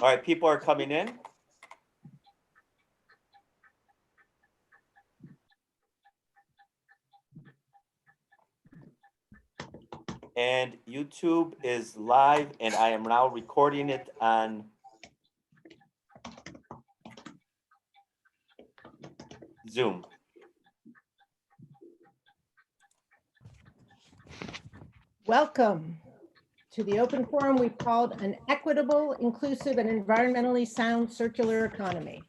All right, people are coming in. And YouTube is live, and I am now recording it on Zoom. Welcome to the open forum we've called an equitable, inclusive, and environmentally sound circular economy.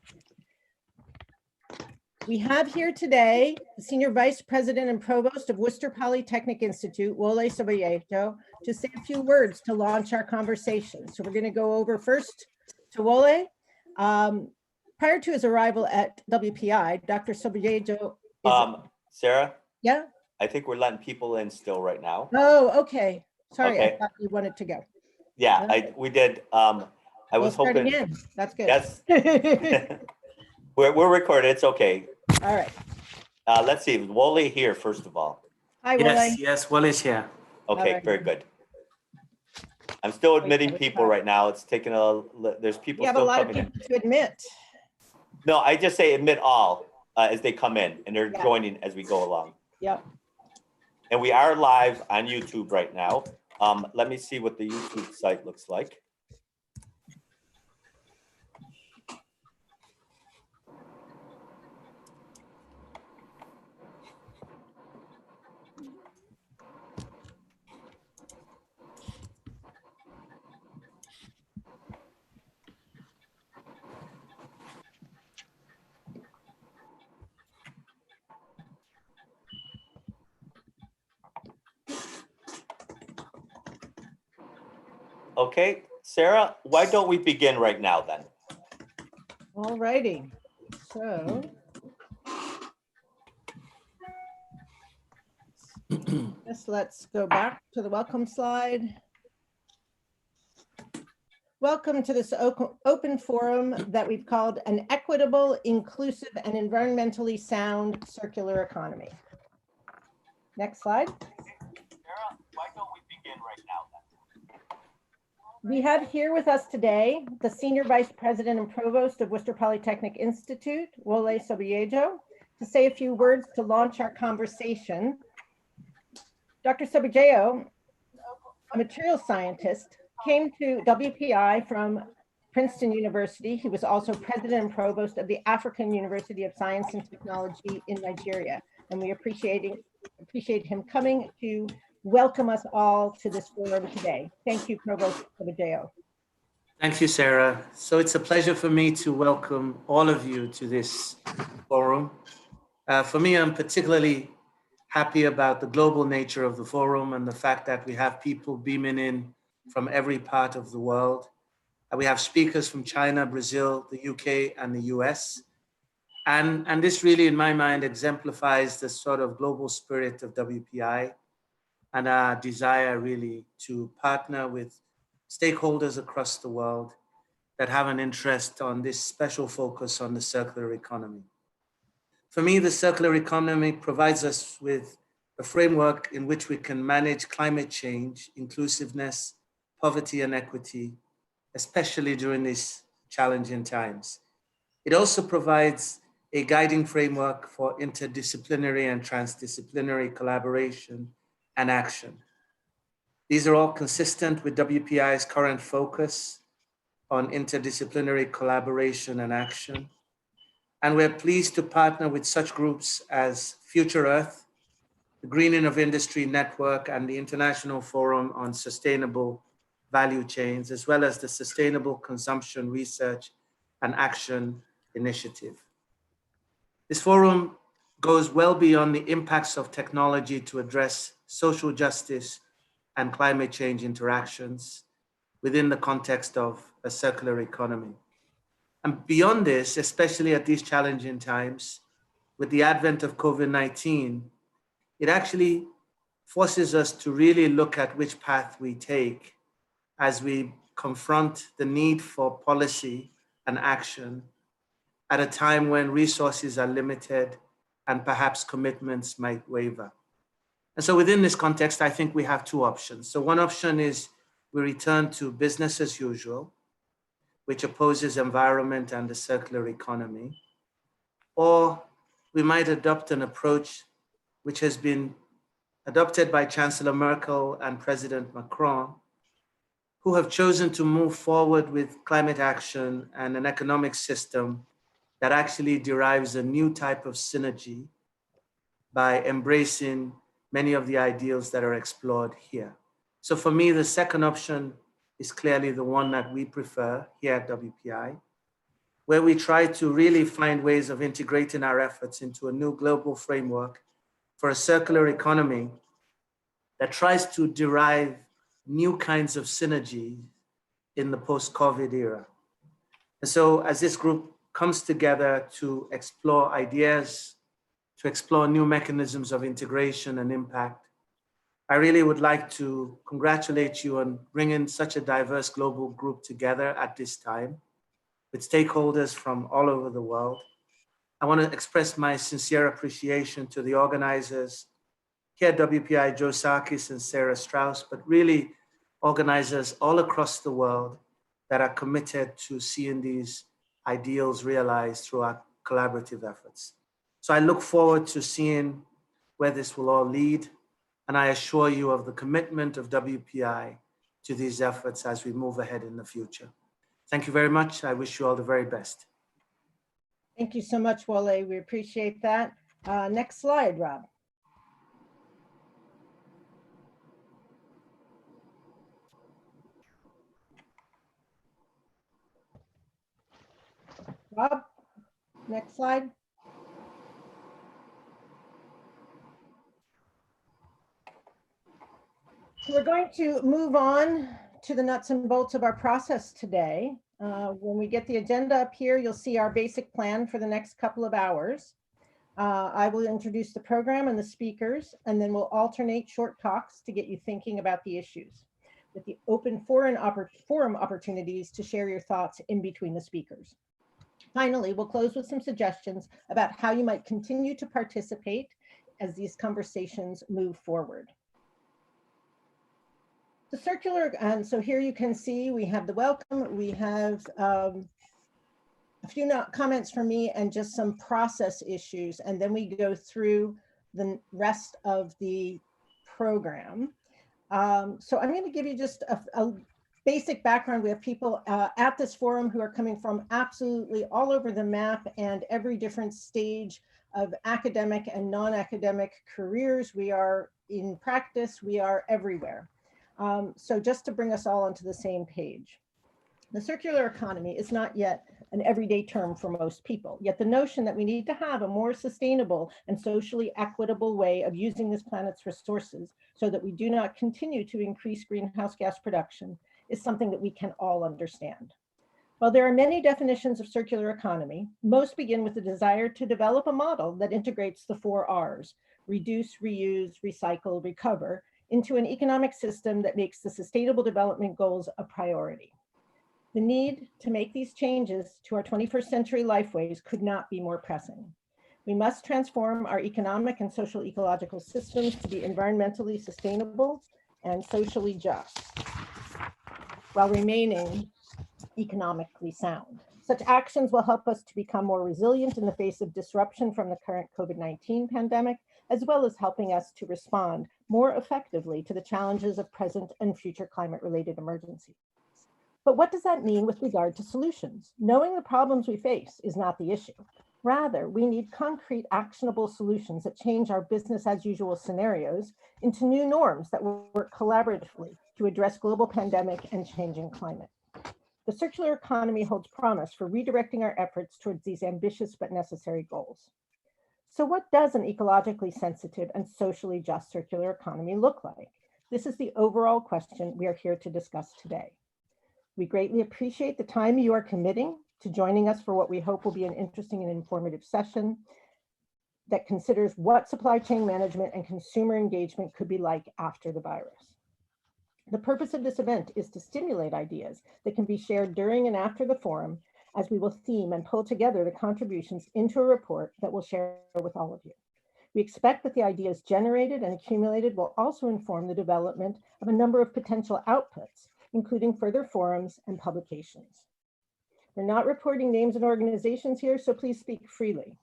We have here today the Senior Vice President and Provost of Worcester Polytechnic Institute, Wole Soboyejo, to say a few words to launch our conversation. So we're going to go over first to Wole. Prior to his arrival at WPI, Dr. Soboyejo is— Sarah? Yeah? I think we're letting people in still right now. Oh, okay. Sorry, Okay. I thought you wanted to go. Yeah, Right. we did. I was hoping. Again. That's good. Yes. We're recorded. It's okay. All right. Let's see. Wole here, first of all. Hi, Wole. Yes, Wole is here. Okay, right. very good. I'm still admitting people right now. It's taking there's people We have a still lot of coming in. people to admit. No, I just say admit all as they come in, and they're joining as we go along. Yep. And we are live on YouTube right now. Let me see what the YouTube site looks like. Okay, Sarah, why don't we begin right now then? All righty. So let's go back to the welcome slide. Welcome to this open forum that we've called an equitable, inclusive, and environmentally sound circular economy. Next slide. Sarah, why don't we begin right now then? We have here with us today the Senior Vice President and Provost of Worcester Polytechnic Institute, Wole Soboyejo, to say a few words to launch our conversation. Dr. Soboyejo, a material scientist, came to WPI from Princeton University. He was also President and Provost of the African University of Science and Technology in Nigeria. And we appreciate him coming to welcome us all to this forum today. Thank you, Provost Soboyejo. Thank you, Sarah. So it's a pleasure for me to welcome all of you to this forum. For me, I'm particularly happy about the global nature of the forum and the fact that we have people beaming in from every part of the world. We have speakers from China, Brazil, the UK, and the US. And this really, in my mind, exemplifies the sort of global spirit of WPI and our desire really to partner with stakeholders across the world that have an interest on this special focus on the circular economy. For me, the circular economy provides us with a framework in which we can manage climate change, inclusiveness, poverty, and equity, especially during these challenging times. It also provides a guiding framework for interdisciplinary and transdisciplinary collaboration and action. These are all consistent with WPI's current focus on interdisciplinary collaboration and action. And we're pleased to partner with such groups as Future Earth, the Greening of Industry Network, and the International Forum on Sustainable Value Chains, as well as the Sustainable Consumption Research and Action Initiative. This forum goes well beyond the impacts of technology to address social justice and climate change interactions within the context of a circular economy. And beyond this, especially at these challenging times, with the advent of COVID-19, it actually forces us to really look at which path we take as we confront the need for policy and action at a time when resources are limited and perhaps commitments might waver. And so within this context, I think we have two options. So one option is we return to business as usual, which opposes environment and the circular economy. Or we might adopt an approach which has been adopted by Chancellor Merkel and President Macron, who have chosen to move forward with climate action and an economic system that actually derives a new type of synergy by embracing many of the ideals that are explored here. So for me, the second option is clearly the one that we prefer here at WPI, where we try to really find ways of integrating our efforts into a new global framework for a circular economy that tries to derive new kinds of synergy in the post-COVID era. And so as this group comes together to explore ideas, to explore new mechanisms of integration and impact, I really would like to congratulate you on bringing such a diverse global group together at this time with stakeholders from all over the world. I want to express my sincere appreciation to the organizers here at WPI, Joe Sarkis and Sarah Straus, but really organizers all across the world that are committed to seeing these ideals realized through our collaborative efforts. So I look forward to seeing where this will all lead, and I assure you of the commitment of WPI to these efforts as we move ahead in the future. Thank you very much. I wish you all the very best. Thank you so much, Wole. We appreciate that. Next slide, Rob. Rob, next slide. So we're going to move on to the nuts and bolts of our process today. When we get the agenda up here, you'll see our basic plan for the next couple of hours. I will introduce the program and the speakers, and then we'll alternate short talks to get you thinking about the issues, with the open forum opportunities to share your thoughts in between the speakers. Finally, we'll close with some suggestions about how you might continue to participate as these conversations move forward. The circular, and so here you can see we have the welcome, we have a few comments from me and just some process issues, and then we go through the rest of the program. So I'm going to give you just a basic background. We have people at this forum who are coming from absolutely all over the map and every different stage of academic and non-academic careers. We are in practice, we are everywhere. So just to bring us all onto the same page. The circular economy is not yet an everyday term for most people, yet the notion that we need to have a more sustainable and socially equitable way of using this planet's resources so that we do not continue to increase greenhouse gas production is something that we can all understand. While there are many definitions of circular economy, most begin with the desire to develop a model that integrates the 4 R's, reduce, reuse, recycle, recover, into an economic system that makes the Sustainable Development Goals a priority. The need to make these changes to our 21st century lifeways could not be more pressing. We must transform our economic and social ecological systems to be environmentally sustainable and socially just, while remaining economically sound. Such actions will help us to become more resilient in the face of disruption from the current COVID-19 pandemic, as well as helping us to respond more effectively to the challenges of present and future climate-related emergencies. But what does that mean with regard to solutions? Knowing the problems we face is not the issue. Rather, we need concrete, actionable solutions that change our business as usual scenarios into new norms that work collaboratively to address global pandemic and changing climate. The circular economy holds promise for redirecting our efforts towards these ambitious but necessary goals. So what does an ecologically sensitive and socially just circular economy look like? This is the overall question we are here to discuss today. We greatly appreciate the time you are committing to joining us for what we hope will be an interesting and informative session that considers what supply chain management and consumer engagement could be like after the virus. The purpose of this event is to stimulate ideas that can be shared during and after the forum, as we will theme and pull together the contributions into a report that we'll share with all of you. We expect that the ideas generated and accumulated will also inform the development of a number of potential outputs, including further forums and publications. We're not reporting names and organizations here, so please speak freely.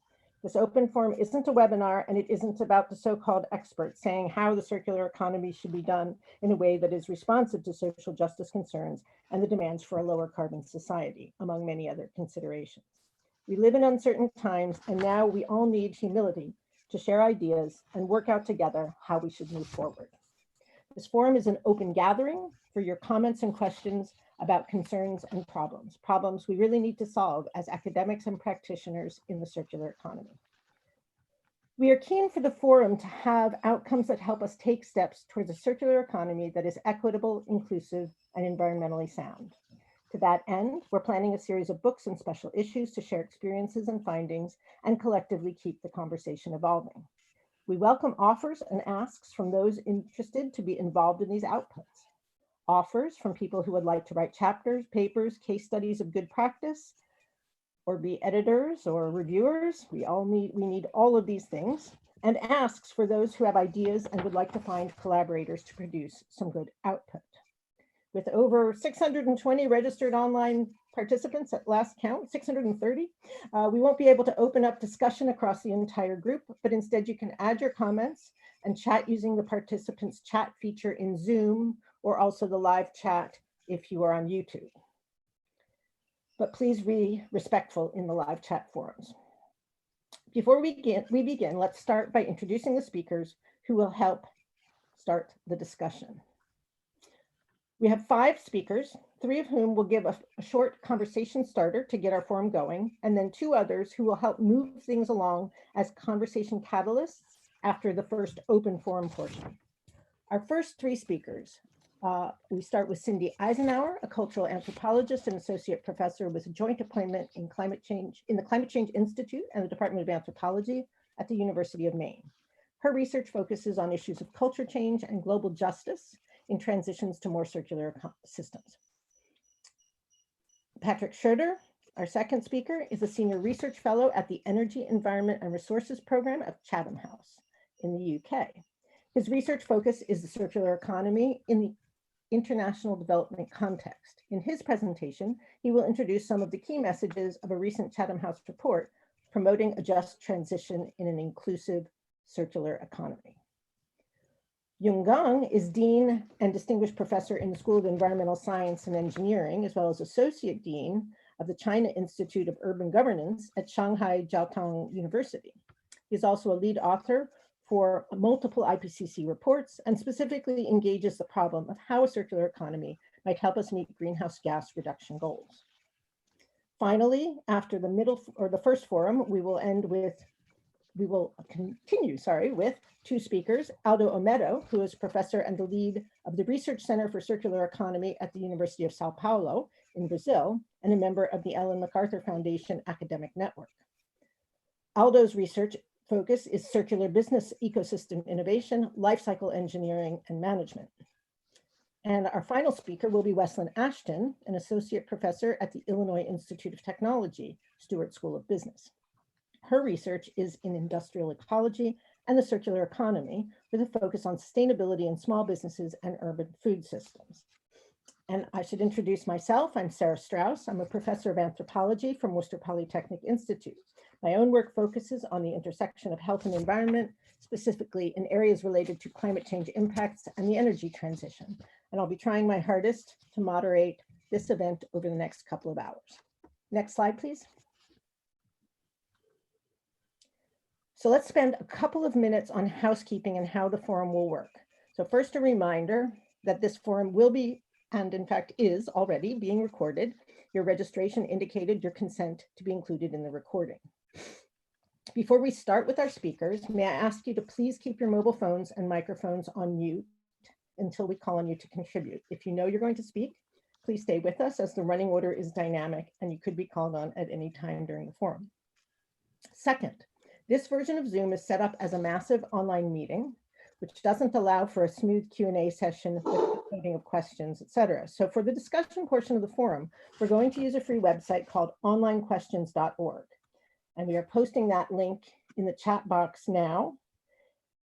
This open forum isn't a webinar, and it isn't about the so-called experts saying how the circular economy should be done in a way that is responsive to social justice concerns and the demands for a lower carbon society, among many other considerations. We live in uncertain times, and now we all need humility to share ideas and work out together how we should move forward. This forum is an open gathering for your comments and questions about concerns and problems we really need to solve as academics and practitioners in the circular economy. We are keen for the forum to have outcomes that help us take steps towards a circular economy that is equitable, inclusive, and environmentally sound. To that end, we're planning a series of books and special issues to share experiences and findings and collectively keep the conversation evolving. We welcome offers and asks from those interested to be involved in these outputs. Offers from people who would like to write chapters, papers, case studies of good practice, or be editors or reviewers. We need all of these things. And asks for those who have ideas and would like to find collaborators to produce some good output. With over 620 registered online participants at last count, 630, we won't be able to open up discussion across the entire group, but instead you can add your comments and chat using the participants chat feature in Zoom, or also the live chat if you are on YouTube. But please be respectful in the live chat forums. Before we begin, let's start by introducing the speakers who will help start the discussion. We have 5 speakers, 3 of whom will give a short conversation starter to get our forum going, and then 2 others who will help move things along as conversation catalysts after the first open forum portion. Our first 3 speakers, we start with Cindy Eisenhower, a cultural anthropologist and associate professor with a joint appointment in the Climate Change Institute and the Department of Anthropology at the University of Maine. Her research focuses on issues of culture change and global justice in transitions to more circular systems. Patrick Schroeder, our second speaker, is a senior research fellow at the Energy, Environment and Resources Program at Chatham House in the UK. His research focus is the circular economy in the international development context. In his presentation, he will introduce some of the key messages of a recent Chatham House report promoting a just transition in an inclusive circular economy. Yung Gong is Dean and Distinguished Professor in the School of Environmental Science and Engineering, as well as Associate Dean of the China Institute of Urban Governance at Shanghai Jiaotong University. He is also a lead author for multiple IPCC reports and specifically engages the problem of how a circular economy might help us meet greenhouse gas reduction goals. Finally, after the first forum, we will continue with 2 speakers, Aldo Omedo, who is professor and the lead of the Research Center for Circular Economy at the University of Sao Paulo in Brazil, and a member of the Ellen MacArthur Foundation Academic Network. Aldo's research focus is circular business ecosystem innovation, life cycle engineering, and management. And our final speaker will be Wesleyan Ashton, an associate professor at the Illinois Institute of Technology, Stewart School of Business. Her research is in industrial ecology and the circular economy, with a focus on sustainability in small businesses and urban food systems. And I should introduce myself. I'm Sarah Straus. I'm a professor of anthropology from Worcester Polytechnic Institute. My own work focuses on the intersection of health and environment, specifically in areas related to climate change impacts and the energy transition. And I'll be trying my hardest to moderate this event over the next couple of hours. Next slide, please. So let's spend a couple of minutes on housekeeping and how the forum will work. So first, a reminder that this forum will be, and in fact is already being recorded. Your registration indicated your consent to be included in the recording. Before we start with our speakers, may I ask you to please keep your mobile phones and microphones on mute until we call on you to contribute. If you know you're going to speak, please stay with us as the running order is dynamic and you could be called on at any time during the forum. Second, this version of Zoom is set up as a massive online meeting, which doesn't allow for a smooth Q&A session with coding of questions, etc. So for the discussion portion of the forum, we're going to use a free website called onlinequestions.org. And we are posting that link in the chat box now.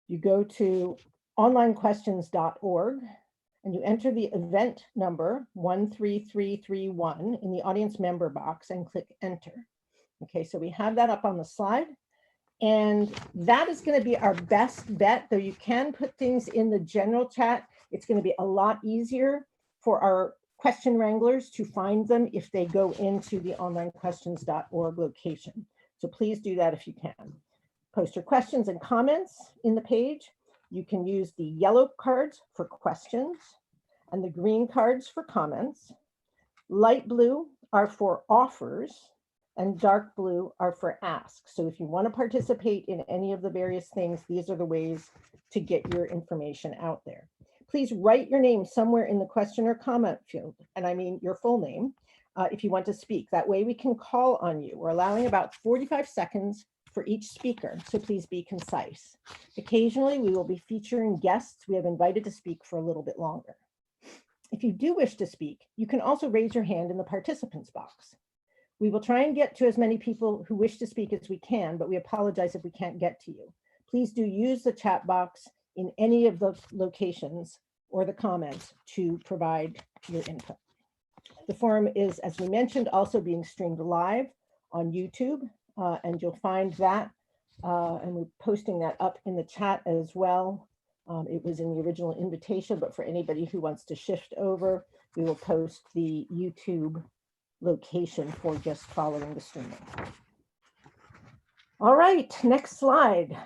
You go to onlinequestions.org and you enter the event number 13331 in the audience member box and click enter. Okay, so we have that up on the slide. And that is going to be our best bet, though you can put things in the general chat. It's going to be a lot easier for our question wranglers to find them if they go into the onlinequestions.org location. So please do that if you can. Post your questions and comments in the page. You can use the yellow cards for questions and the green cards for comments. Light blue are for offers and dark blue are for asks. So if you want to participate in any of the various things, these are the ways to get your information out there. Please write your name somewhere in the question or comment field, and I mean your full name, if you want to speak. That way we can call on you. We're allowing about 45 seconds for each speaker, so please be concise. Occasionally, we will be featuring guests we have invited to speak for a little bit longer. If you do wish to speak, you can also raise your hand in the participants box. We will try and get to as many people who wish to speak as we can, but we apologize if we can't get to you. Please do use the chat box in any of the locations or the comments to provide your input. The forum is, as we mentioned, also being streamed live on YouTube, and you'll find that, and we're posting that up in the chat as well. It was in the original invitation, but for anybody who wants to shift over, we will post the YouTube location for just following the streaming. All right, next slide,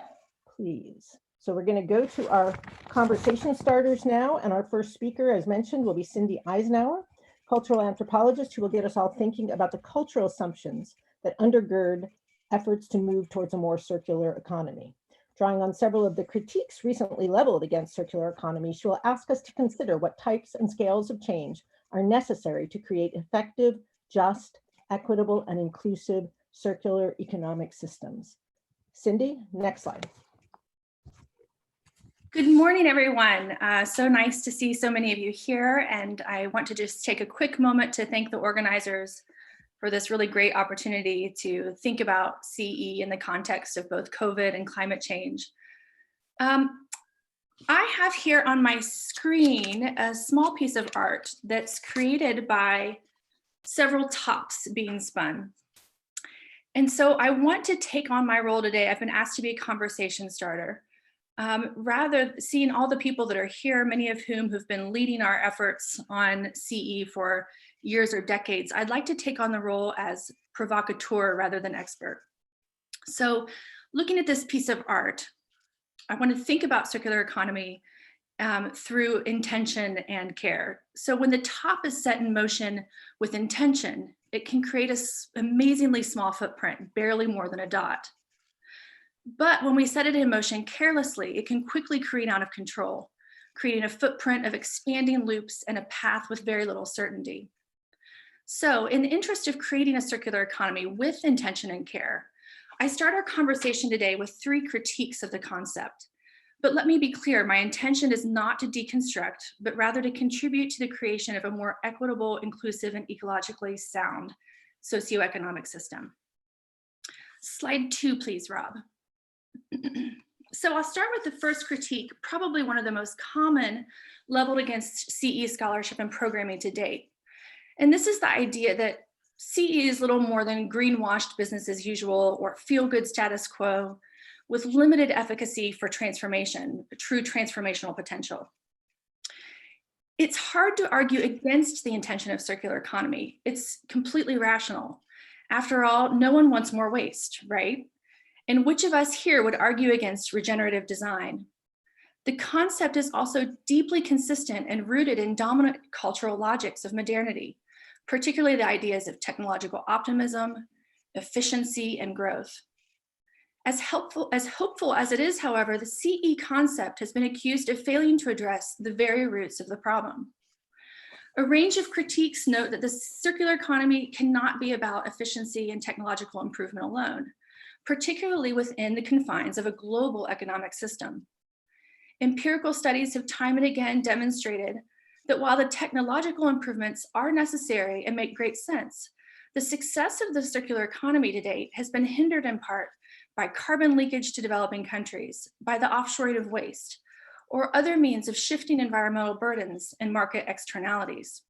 please. So we're going to go to our conversation starters now, and our first speaker, as mentioned, will be Cindy Eisenhower, cultural anthropologist, who will get us all thinking about the cultural assumptions that undergird efforts to move towards a more circular economy. Drawing on several of the critiques recently leveled against circular economy, she will ask us to consider what types and scales of change are necessary to create effective, just, equitable, and inclusive circular economic systems. Cindy, next slide. Good morning, everyone. So nice to see so many of you here. And I want to just take a quick moment to thank the organizers for this really great opportunity to think about CE in the context of both COVID and climate change. I have here on my screen a small piece of art that's created by several tops being spun. And so I want to take on my role today. I've been asked to be a conversation starter. Rather, seeing all the people that are here, many of whom have been leading our efforts on CE for years or decades, I'd like to take on the role as provocateur rather than expert. So looking at this piece of art, I want to think about circular economy through intention and care. So when the top is set in motion with intention, it can create an amazingly small footprint, barely more than a dot. But when we set it in motion carelessly, it can quickly create out of control, creating a footprint of expanding loops and a path with very little certainty. So in the interest of creating a circular economy with intention and care, I start our conversation today with 3 critiques of the concept. But let me be clear, my intention is not to deconstruct, but rather to contribute to the creation of a more equitable, inclusive, and ecologically sound socioeconomic system. Slide 2, please, Rob. So I'll start with the first critique, probably one of the most common leveled against CE scholarship and programming to date. And this is the idea that CE is little more than greenwashed business as usual or feel-good status quo with limited efficacy for transformation, true transformational potential. It's hard to argue against the intention of circular economy. It's completely rational. After all, no one wants more waste, right? And which of us here would argue against regenerative design? The concept is also deeply consistent and rooted in dominant cultural logics of modernity, particularly the ideas of technological optimism, efficiency, and growth. As hopeful as it is, however, the CE concept has been accused of failing to address the very roots of the problem. A range of critiques note that the circular economy cannot be about efficiency and technological improvement alone, particularly within the confines of a global economic system. Empirical studies have time and again demonstrated that while the technological improvements are necessary and make great sense, the success of the circular economy to date has been hindered in part by carbon leakage to developing countries, by the offshoring of waste, or other means of shifting environmental burdens and market externalities.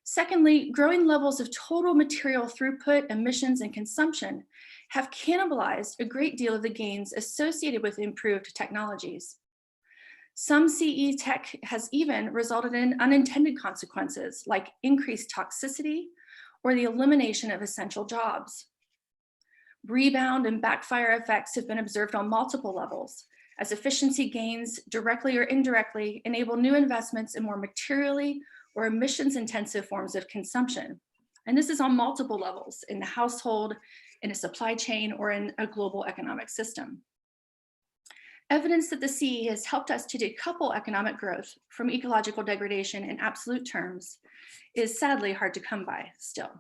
Secondly, growing levels of total material throughput, emissions, and consumption have cannibalized a great deal of the gains associated with improved technologies. Some CE tech has even resulted in unintended consequences like increased toxicity or the elimination of essential jobs. Rebound and backfire effects have been observed on multiple levels, as efficiency gains directly or indirectly enable new investments in more materially or emissions-intensive forms of consumption. And this is on multiple levels, in the household, in a supply chain, or in a global economic system. Evidence that the CE has helped us to decouple economic growth from ecological degradation in absolute terms is sadly hard to come by still.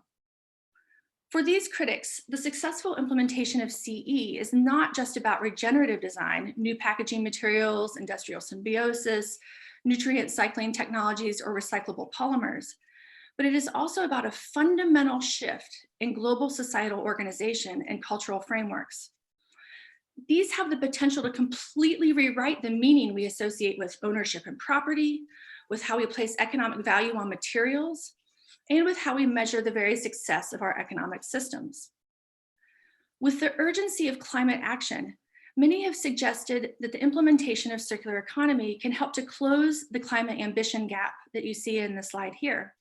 For these critics, the successful implementation of CE is not just about regenerative design, new packaging materials, industrial symbiosis, nutrient cycling technologies, or recyclable polymers, but it is also about a fundamental shift in global societal organization and cultural frameworks. These have the potential to completely rewrite the meaning we associate with ownership and property, with how we place economic value on materials, and with how we measure the very success of our economic systems. With the urgency of climate action, many have suggested that the implementation of circular economy can help to close the climate ambition gap that you see in the slide here,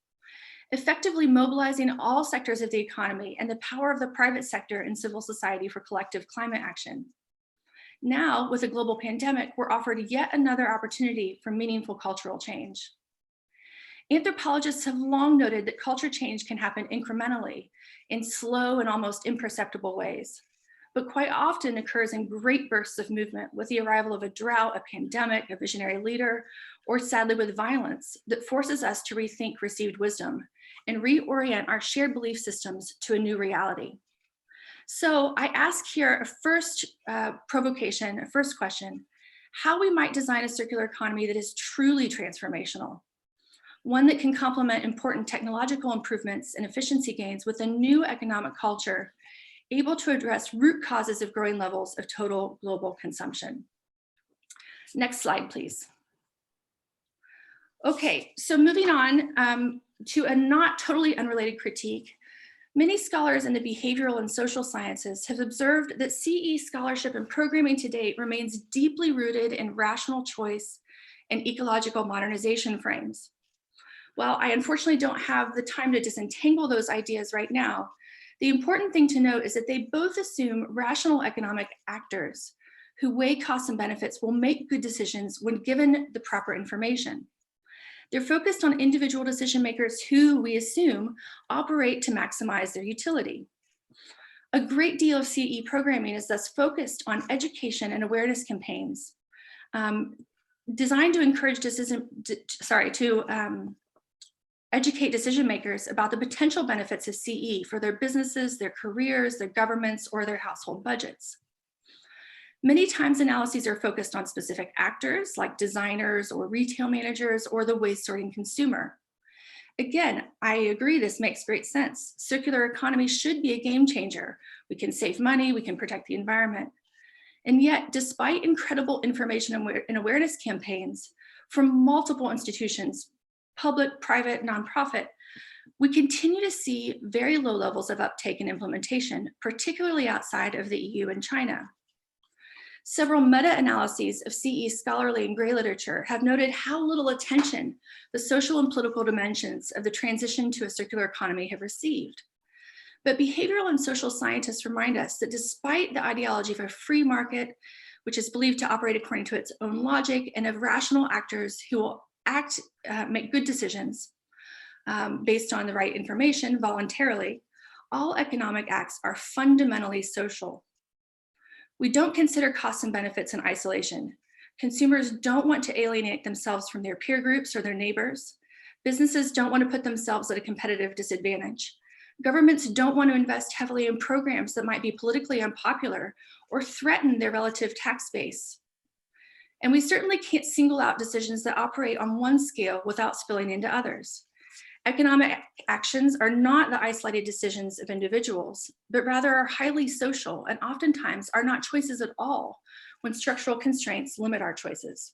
effectively mobilizing all sectors of the economy and the power of the private sector and civil society for collective climate action. Now, with a global pandemic, we're offered yet another opportunity for meaningful cultural change. Anthropologists have long noted that culture change can happen incrementally in slow and almost imperceptible ways, but quite often occurs in great bursts of movement with the arrival of a drought, a pandemic, a visionary leader, or sadly with violence that forces us to rethink received wisdom and reorient our shared belief systems to a new reality. So I ask here a first provocation, a first question, how we might design a circular economy that is truly transformational, one that can complement important technological improvements and efficiency gains with a new economic culture able to address root causes of growing levels of total global consumption. Next slide, please. Okay, so moving on to a not totally unrelated critique. Many scholars in the behavioral and social sciences have observed that CE scholarship and programming to date remains deeply rooted in rational choice and ecological modernization frames. While I unfortunately don't have the time to disentangle those ideas right now, the important thing to note is that they both assume rational economic actors who weigh costs and benefits will make good decisions when given the proper information. They're focused on individual decision makers who, we assume, operate to maximize their utility. A great deal of CE programming is thus focused on education and awareness campaigns designed to encourage educate decision makers about the potential benefits of CE for their businesses, their careers, their governments, or their household budgets. Many times analyses are focused on specific actors like designers or retail managers or the waste sorting consumer. Again, I agree this makes great sense. Circular economy should be a game changer. We can save money, we can protect the environment. And yet, despite incredible information and awareness campaigns from multiple institutions, public, private, nonprofit, we continue to see very low levels of uptake and implementation, particularly outside of the EU and China. Several meta-analyses of CE scholarly and gray literature have noted how little attention the social and political dimensions of the transition to a circular economy have received. But behavioral and social scientists remind us that despite the ideology of a free market, which is believed to operate according to its own logic, and of rational actors who will make good decisions based on the right information voluntarily, all economic acts are fundamentally social. We don't consider costs and benefits in isolation. Consumers don't want to alienate themselves from their peer groups or their neighbors. Businesses don't want to put themselves at a competitive disadvantage. Governments don't want to invest heavily in programs that might be politically unpopular or threaten their relative tax base. And we certainly can't single out decisions that operate on one scale without spilling into others. Economic actions are not the isolated decisions of individuals, but rather are highly social and oftentimes are not choices at all when structural constraints limit our choices.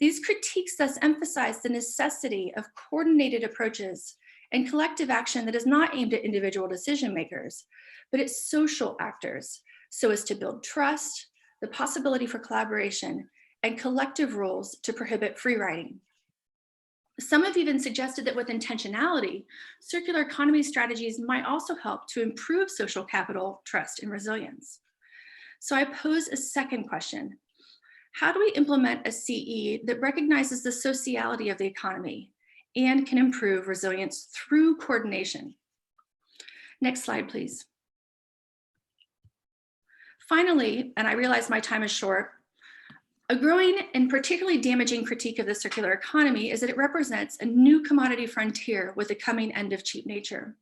These critiques thus emphasize the necessity of coordinated approaches and collective action that is not aimed at individual decision makers, but at social actors, so as to build trust, the possibility for collaboration, and collective rules to prohibit free riding. Some have even suggested that with intentionality, circular economy strategies might also help to improve social capital, trust, and resilience. So I pose a second question. How do we implement a CE that recognizes the sociality of the economy and can improve resilience through coordination? Next slide, please. Finally, and I realize my time is short, a growing and particularly damaging critique of the circular economy is that it represents a new commodity frontier with the coming end of cheap nature.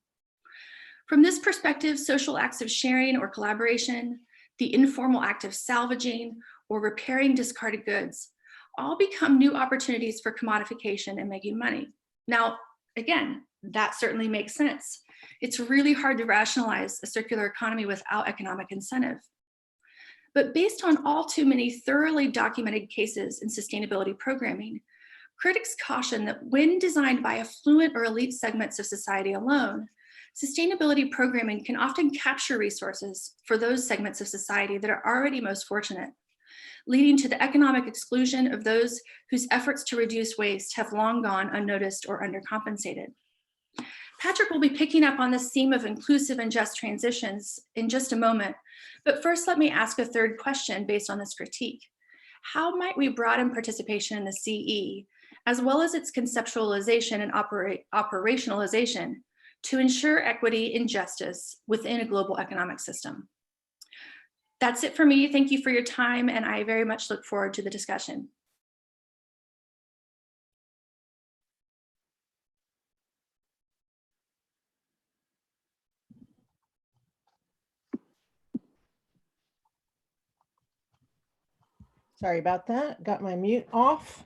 From this perspective, social acts of sharing or collaboration, the informal act of salvaging or repairing discarded goods, all become new opportunities for commodification and making money. Now, again, that certainly makes sense. It's really hard to rationalize a circular economy without economic incentive. But based on all too many thoroughly documented cases in sustainability programming, critics caution that when designed by affluent or elite segments of society alone, sustainability programming can often capture resources for those segments of society that are already most fortunate, leading to the economic exclusion of those whose efforts to reduce waste have long gone unnoticed or undercompensated. Patrick will be picking up on this theme of inclusive and just transitions in just a moment, but first let me ask a third question based on this critique. How might we broaden participation in the CE, as well as its conceptualization and operationalization, to ensure equity and justice within a global economic system? That's it for me. Thank you for your time, and I very much look forward to the discussion. Sorry about that. Got my mute off.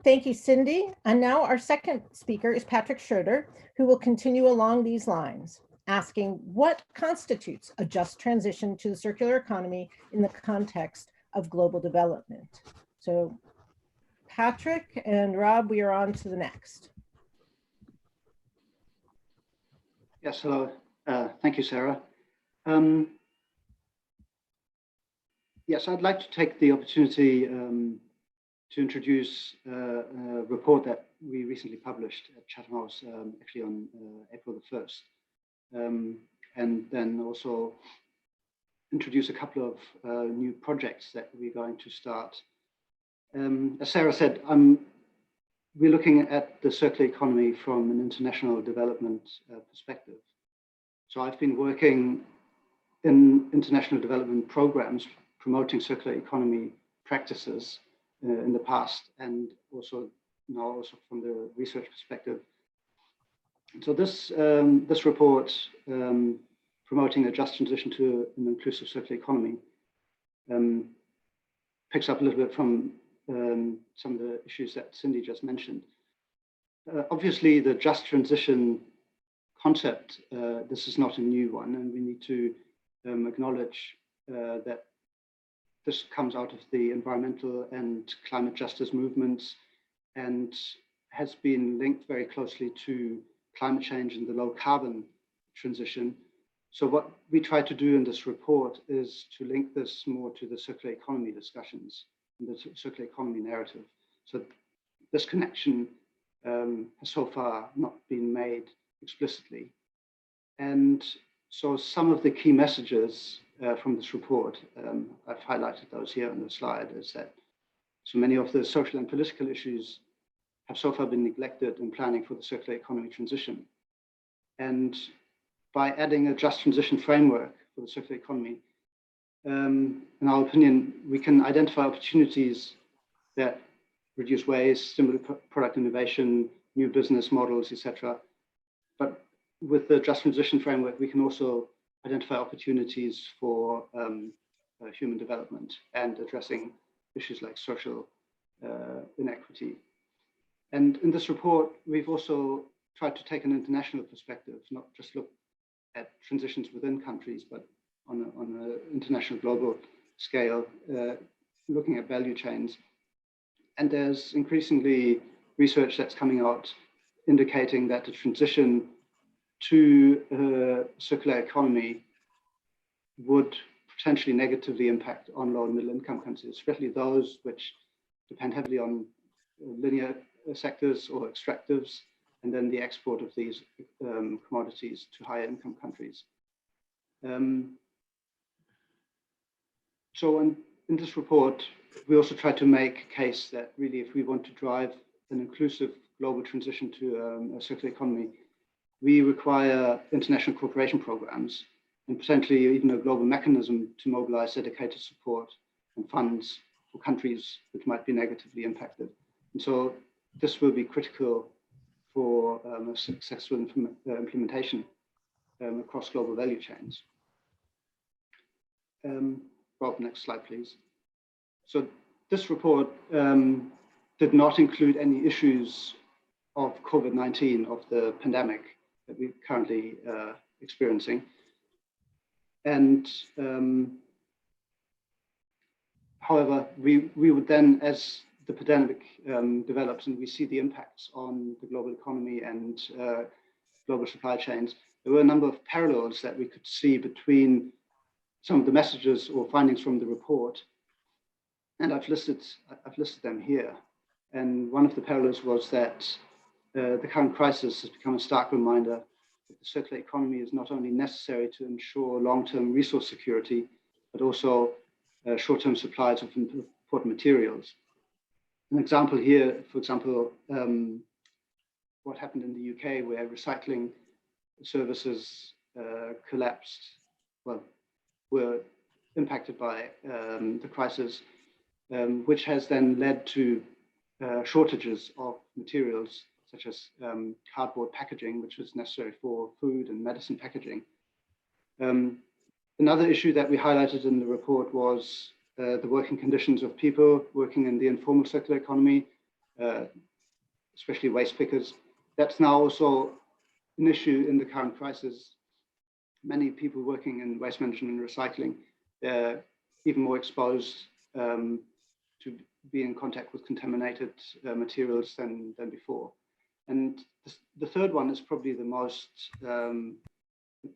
Thank you, Cindy. And now our second speaker is Patrick Schroeder, who will continue along these lines, asking what constitutes a just transition to the circular economy in the context of global development. So Patrick and Rob, we are on to the next. Yes, hello. Thank you, Sarah. Yes, I'd like to take the opportunity to introduce a report that we recently published at Chatham House, actually on April the 1st, and then also introduce a couple of new projects that we're going to start. As Sarah said, we're looking at the circular economy from an international development perspective. So I've been working in international development programs promoting circular economy practices in the past, and also now also from the research perspective. So this report, promoting a just transition to an inclusive circular economy, picks up a little bit from some of the issues that Cindy just mentioned. Obviously, the just transition concept, this is not a new one, and we need to acknowledge that this comes out of the environmental and climate justice movements and has been linked very closely to climate change and the low carbon transition. So what we try to do in this report is to link this more to the circular economy discussions and the circular economy narrative. So this connection has so far not been made explicitly. And so some of the key messages from this report, I've highlighted those here on the slide, is that so many of the social and political issues have so far been neglected in planning for the circular economy transition. And by adding a just transition framework for the circular economy, in our opinion, we can identify opportunities that reduce waste, stimulate product innovation, new business models, etc. But with the just transition framework, we can also identify opportunities for human development and addressing issues like social inequity. And in this report, we've also tried to take an international perspective, not just look at transitions within countries, but on an international global scale, looking at value chains. And there's increasingly research that's coming out indicating that the transition to a circular economy would potentially negatively impact on low and middle income countries, especially those which depend heavily on linear sectors or extractives, and then the export of these commodities to higher income countries. So in this report, we also try to make a case that really, if we want to drive an inclusive global transition to a circular economy, we require international cooperation programs and potentially even a global mechanism to mobilize dedicated support and funds for countries which might be negatively impacted. And so this will be critical for a successful implementation across global value chains. Rob, next slide, please. So this report did not include any issues of COVID-19, of the pandemic that we're currently experiencing. And however, we would then, as the pandemic develops and we see the impacts on the global economy and global supply chains, there were a number of parallels that we could see between some of the messages or findings from the report. And I've listed them here. And one of the parallels was that the current crisis has become a stark reminder that the circular economy is not only necessary to ensure long-term resource security, but also short-term supplies of important materials. An example here, for example, what happened in the UK, where recycling services collapsed, well, were impacted by the crisis, which has then led to shortages of materials such as cardboard packaging, which is necessary for food and medicine packaging. Another issue that we highlighted in the report was the working conditions of people working in the informal circular economy, especially waste pickers. That's now also an issue in the current crisis. Many people working in waste management and recycling, they're even more exposed to be in contact with contaminated materials than before. And the third one is probably the most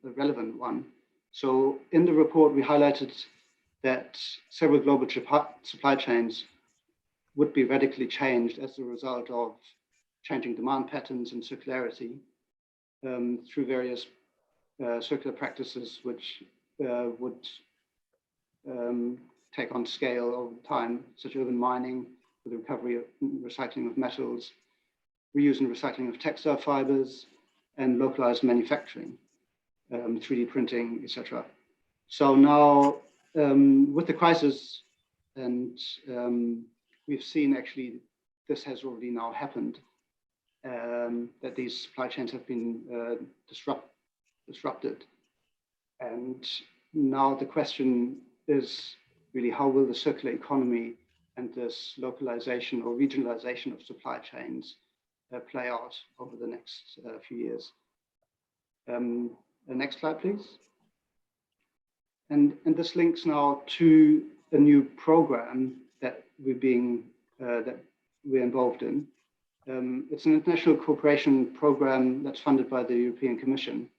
relevant one. So in the report, we highlighted that several global supply chains would be radically changed as a result of changing demand patterns and circularity through various circular practices, which would take on scale over time, such as urban mining, with the recovery and recycling of metals, reuse and recycling of textile fibers, and localized manufacturing, 3D printing, etc. So now, with the crisis, and we've seen actually this has already now happened, that these supply chains have been disrupted. And now the question is really, how will the circular economy and this localization or regionalization of supply chains play out over the next few years? The next slide, please. And this links now to a new program that we're involved in. It's an international cooperation program that's funded by the European Commission,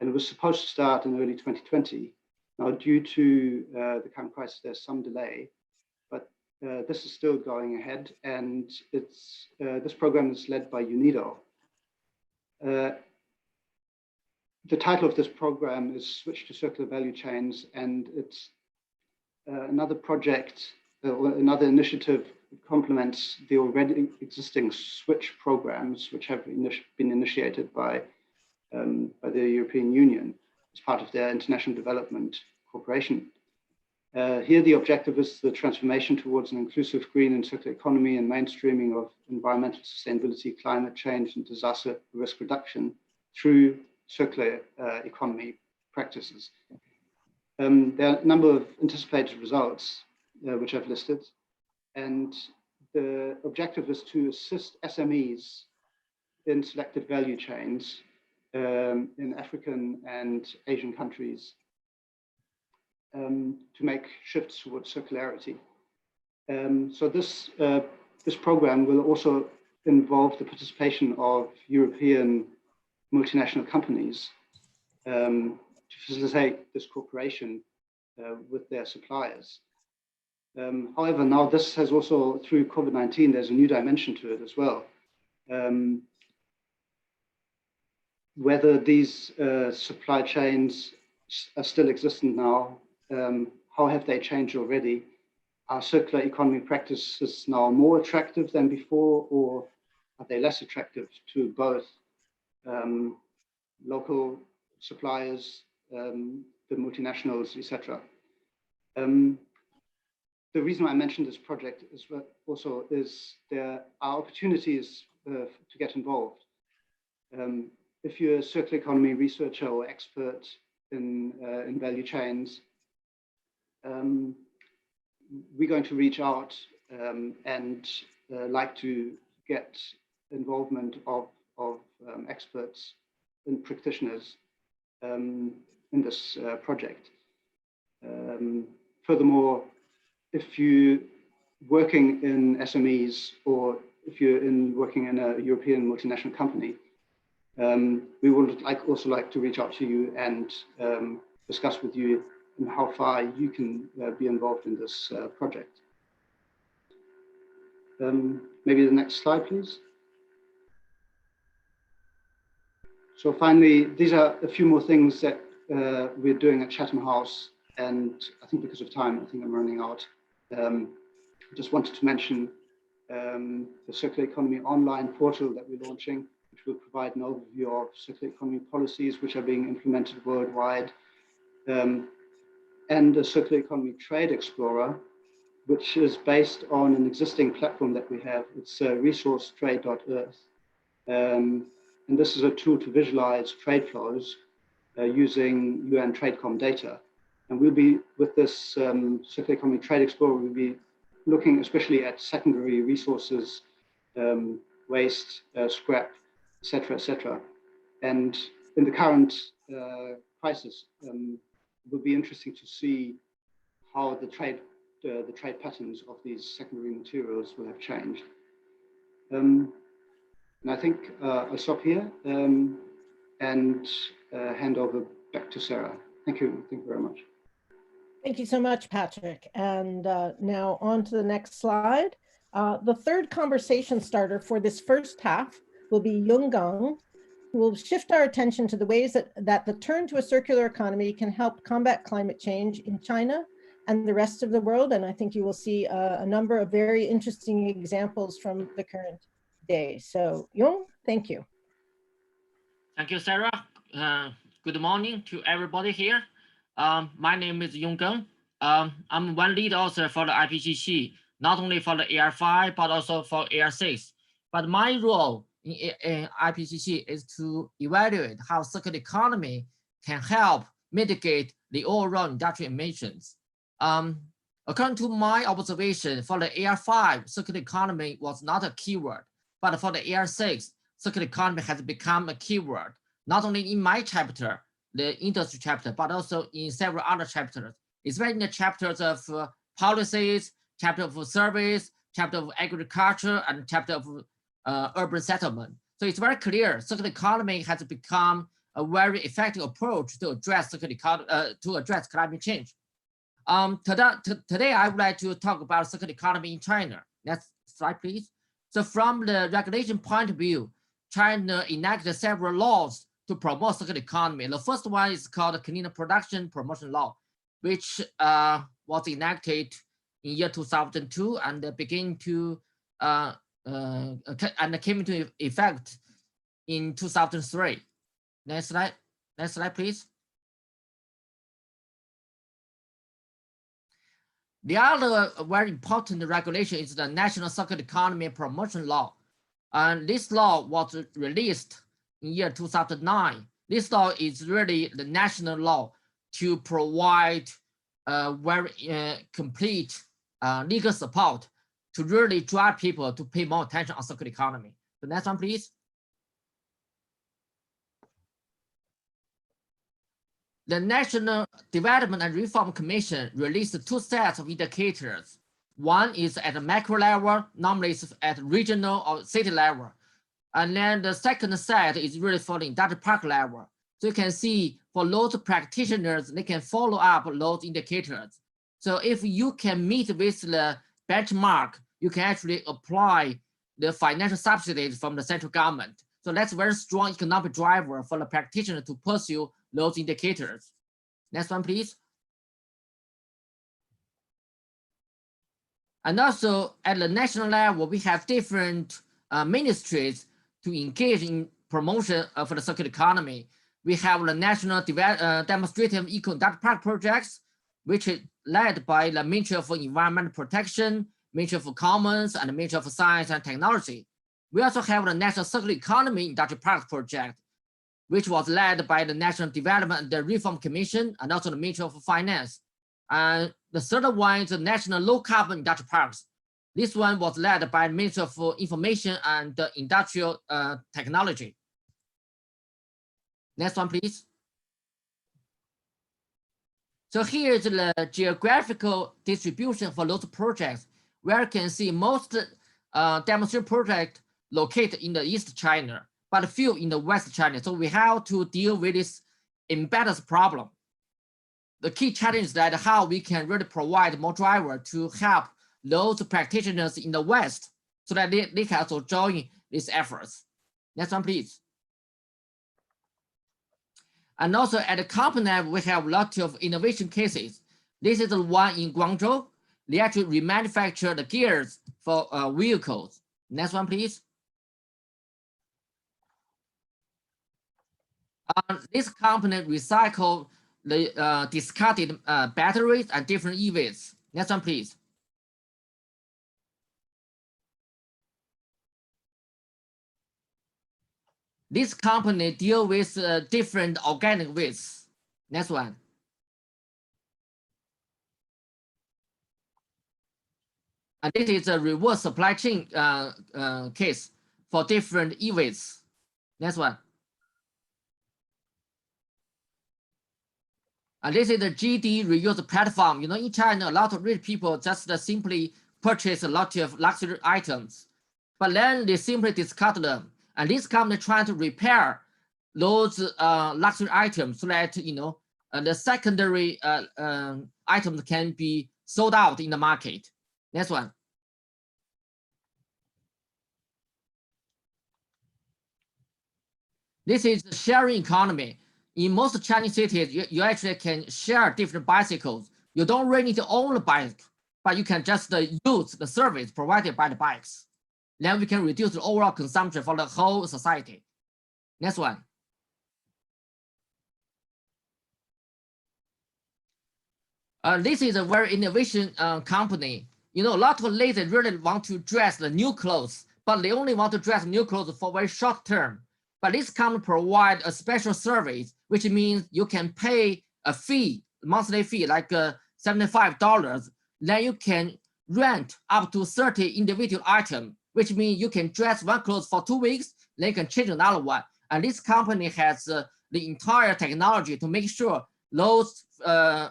and it was supposed to start in early 2020. Now, due to the current crisis, there's some delay, but this is still going ahead, and this program is led by UNIDO. The title of this program is Switch to Circular Value Chains, and it's another project or another initiative that complements the already existing Switch programs, which have been initiated by the European Union as part of their international development cooperation. Here, the objective is the transformation towards an inclusive green and circular economy and mainstreaming of environmental sustainability, climate change, and disaster risk reduction through circular economy practices. There are a number of anticipated results which I've listed, and the objective is to assist SMEs in selected value chains in African and Asian countries to make shifts towards circularity. So this this program will also involve the participation of European multinational companies to facilitate this cooperation with their suppliers. However, now this has also, through COVID-19, there's a new dimension to it as well. Whether these supply chains are still existent now, how have they changed already? Are circular economy practices now more attractive than before, or are they less attractive to both local suppliers, the multinationals, etc.? The reason I mentioned this project is also is there are opportunities to get involved. If you're a circular economy researcher or expert in value chains, we're going to reach out and like to get involvement of experts and practitioners in this project. Furthermore, if you're working in SMEs or if you're working in a European multinational company, we would also like to reach out to you and discuss with you and how far you can be involved in this project. Maybe the next slide, please. So finally, these are a few more things that we're doing at Chatham House, and I think because of time, I think I'm running out. I just wanted to mention the Circular Economy online portal that we're launching, which will provide an overview of circular economy policies which are being implemented worldwide, and a Circular Economy Trade Explorer, which is based on an existing platform that we have. It's resourcetrade.earth. And this is a tool to visualize trade flows using UN TradeCom data. And we'll be, with this Circular Economy Trade Explorer, we'll be looking especially at secondary resources, waste, scrap, et cetera, And in the current crisis, it will be interesting to see how the trade patterns of these secondary materials will have changed. And I think I'll stop here and hand over back to Sarah. Thank you very much. Thank you so much, Patrick. And now on to the next slide. The third conversation starter for this first half will be Yung Gang, who will shift our attention to the ways that the turn to a circular economy can help combat climate change in China and the rest of the world. And I think you will see a number of very interesting examples from the current day. So Yung, thank you. Thank you, Sarah. Good morning to everybody here. My name is Yung Gang. I'm one lead author for the IPCC, not only for the AR5, but also for AR6. But my role in IPCC is to evaluate how circular economy can help mitigate the overall industrial emissions. According to my observation, for the AR5, circular economy was not a keyword, but for the AR6, circular economy has become a keyword, not only in my chapter, the industry chapter, but also in several other chapters, especially in the chapters of policies, chapter of service, chapter of agriculture, and chapter of urban settlement. So it's very clear circular economy has become a very effective approach to address climate change. Today, I would like to talk about circular economy in China. Next slide, please. So from the regulation point of view, China enacted several laws to promote circular economy. The first one is called the Clean Production Promotion Law, which was enacted in year 2002 and began to and came into effect in 2003. Next slide, please. The other very important regulation is the National Circular Economy Promotion Law. And this law was released in year 2009. This law is really the national law to provide very complete legal support to really drive people to pay more attention on circular economy. The next one, please. The National Development and Reform Commission released two sets of indicators. One is at the macro level, normally it's at regional or city level. And then the second set is really for the industrial park level. So you can see for those practitioners, they can follow up those indicators. So if you can meet with the benchmark, you can actually apply the financial subsidies from the central government. So that's a very strong economic driver for the practitioner to pursue those indicators. Next one, please. And also at the national level, we have different ministries to engage in promotion of the circular economy. We have the National Demonstrative Eco-Industrial Park projects, which is led by the Ministry for Environmental Protection, Ministry for Commons, and the Ministry for Science and Technology. We also have the National Circular Economy Industrial Parks project, which was led by the National Development and Reform Commission and also the Ministry of Finance. And the third one is the National Low Carbon Industrial Parks. This one was led by the Ministry of Information and Industrial Technology. Next one, please. So here is the geographical distribution for those projects, where you can see most demonstration projects located in the East China, but few in the West China. So we have to deal with this imbalance problem. The key challenge is that how we can really provide more drivers to help those practitioners in the West so that they can also join these efforts. Next one, please. And also at the company level, we have a lot of innovation cases. This is the one in Guangzhou. They actually remanufacture the gears for vehicles. Next one, please. This company recycle the discarded batteries and different e-waste. Next one, please. This company deal with different organic waste. Next one. And this is a reverse supply chain case for different e-waste. Next one. And this is the GD reuse platform. You know, in China, a lot of rich people just simply purchase a lot of luxury items, but then they simply discard them. And this company trying to repair those luxury items so that, you know, the secondary items can be sold out in the market. Next one. This is the sharing economy. In most Chinese cities, you actually can share different bicycles. You don't really need to own the bike, but you can just use the service provided by the bikes. Then we can reduce the overall consumption for the whole society. Next one. This is a very innovation company. You know, a lot of ladies really want to dress the new clothes, but they only want to dress new clothes for very short term. But this company provides a special service, which means you can pay a fee, monthly fee, like $75. Then you can rent up to 30 individual items, which means you can dress one clothes for 2 weeks, then you can change another one. And this company has the entire technology to make sure those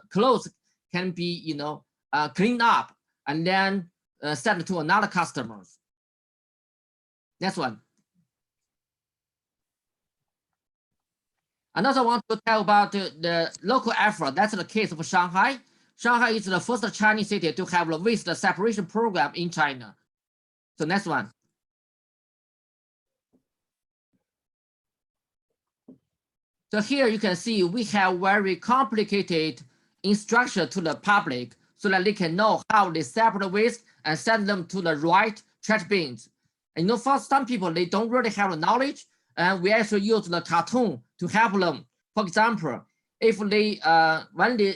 clothes can be, you know, cleaned up and then sent to another customers. Next one. Another one to tell about the local effort. That's the case of Shanghai. Shanghai is the first Chinese city to have the waste separation program in China. So next one. So here you can see we have very complicated instruction to the public so that they can know how they separate waste and send them to the right trash bins. And you know, for some people, they don't really have the knowledge, and we actually use the cartoon to help them. For example, if they when they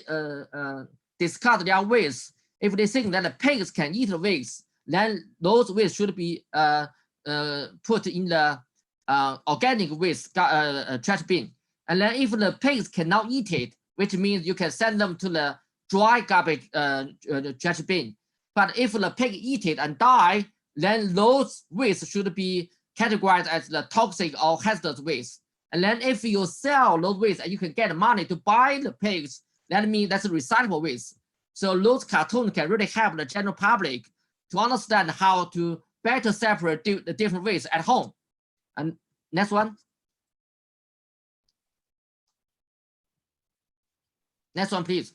discard their waste, if they think that the pigs can eat the waste, then those waste should be put in the organic waste trash bin. And then if the pigs cannot eat it, which means you can send them to the dry garbage trash bin. But if the pig eat it and die, then those waste should be categorized as the toxic or hazardous waste. And then if you sell those waste and you can get money to buy the pigs, that means that's a recyclable waste. So those cartoons can really help the general public to understand how to better separate the different waste at home. And next one. Next one, please.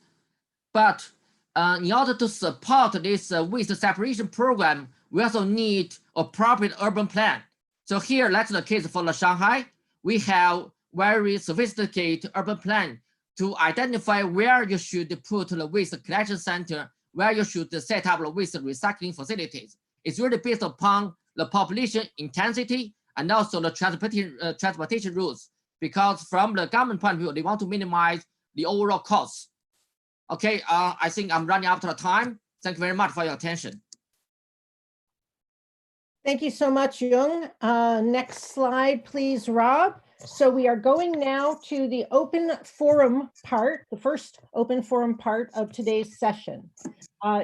But in order to support this waste separation program, we also need appropriate urban plan. So here, that's the case for the Shanghai. We have very sophisticated urban plan to identify where you should put the waste collection center, where you should set up the waste recycling facilities. It's really based upon the population intensity and also the transportation routes, because from the government point of view, they want to minimize the overall costs. Okay, I think I'm running out of time. Thank you very much for your attention. Thank you so much, Jung. Next slide, please, Rob. So we are going now to the open forum part, the first open forum part of today's session.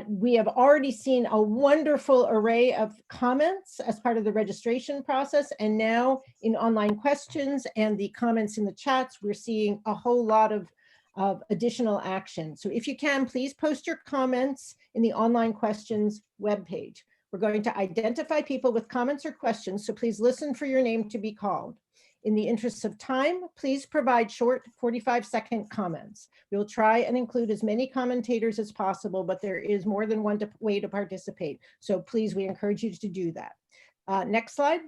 We have already seen a wonderful array of comments as part of the registration process, and now in online questions and the comments in the chats, we're seeing a whole lot of additional action. So if you can, please post your comments in the online questions webpage. We're going to identify people with comments or questions, so please listen for your name to be called. In the interest of time, please provide short 45-second comments. We'll try and include as many commentators as possible, but there is more than one way to participate. So please, we encourage you to do that. Next slide.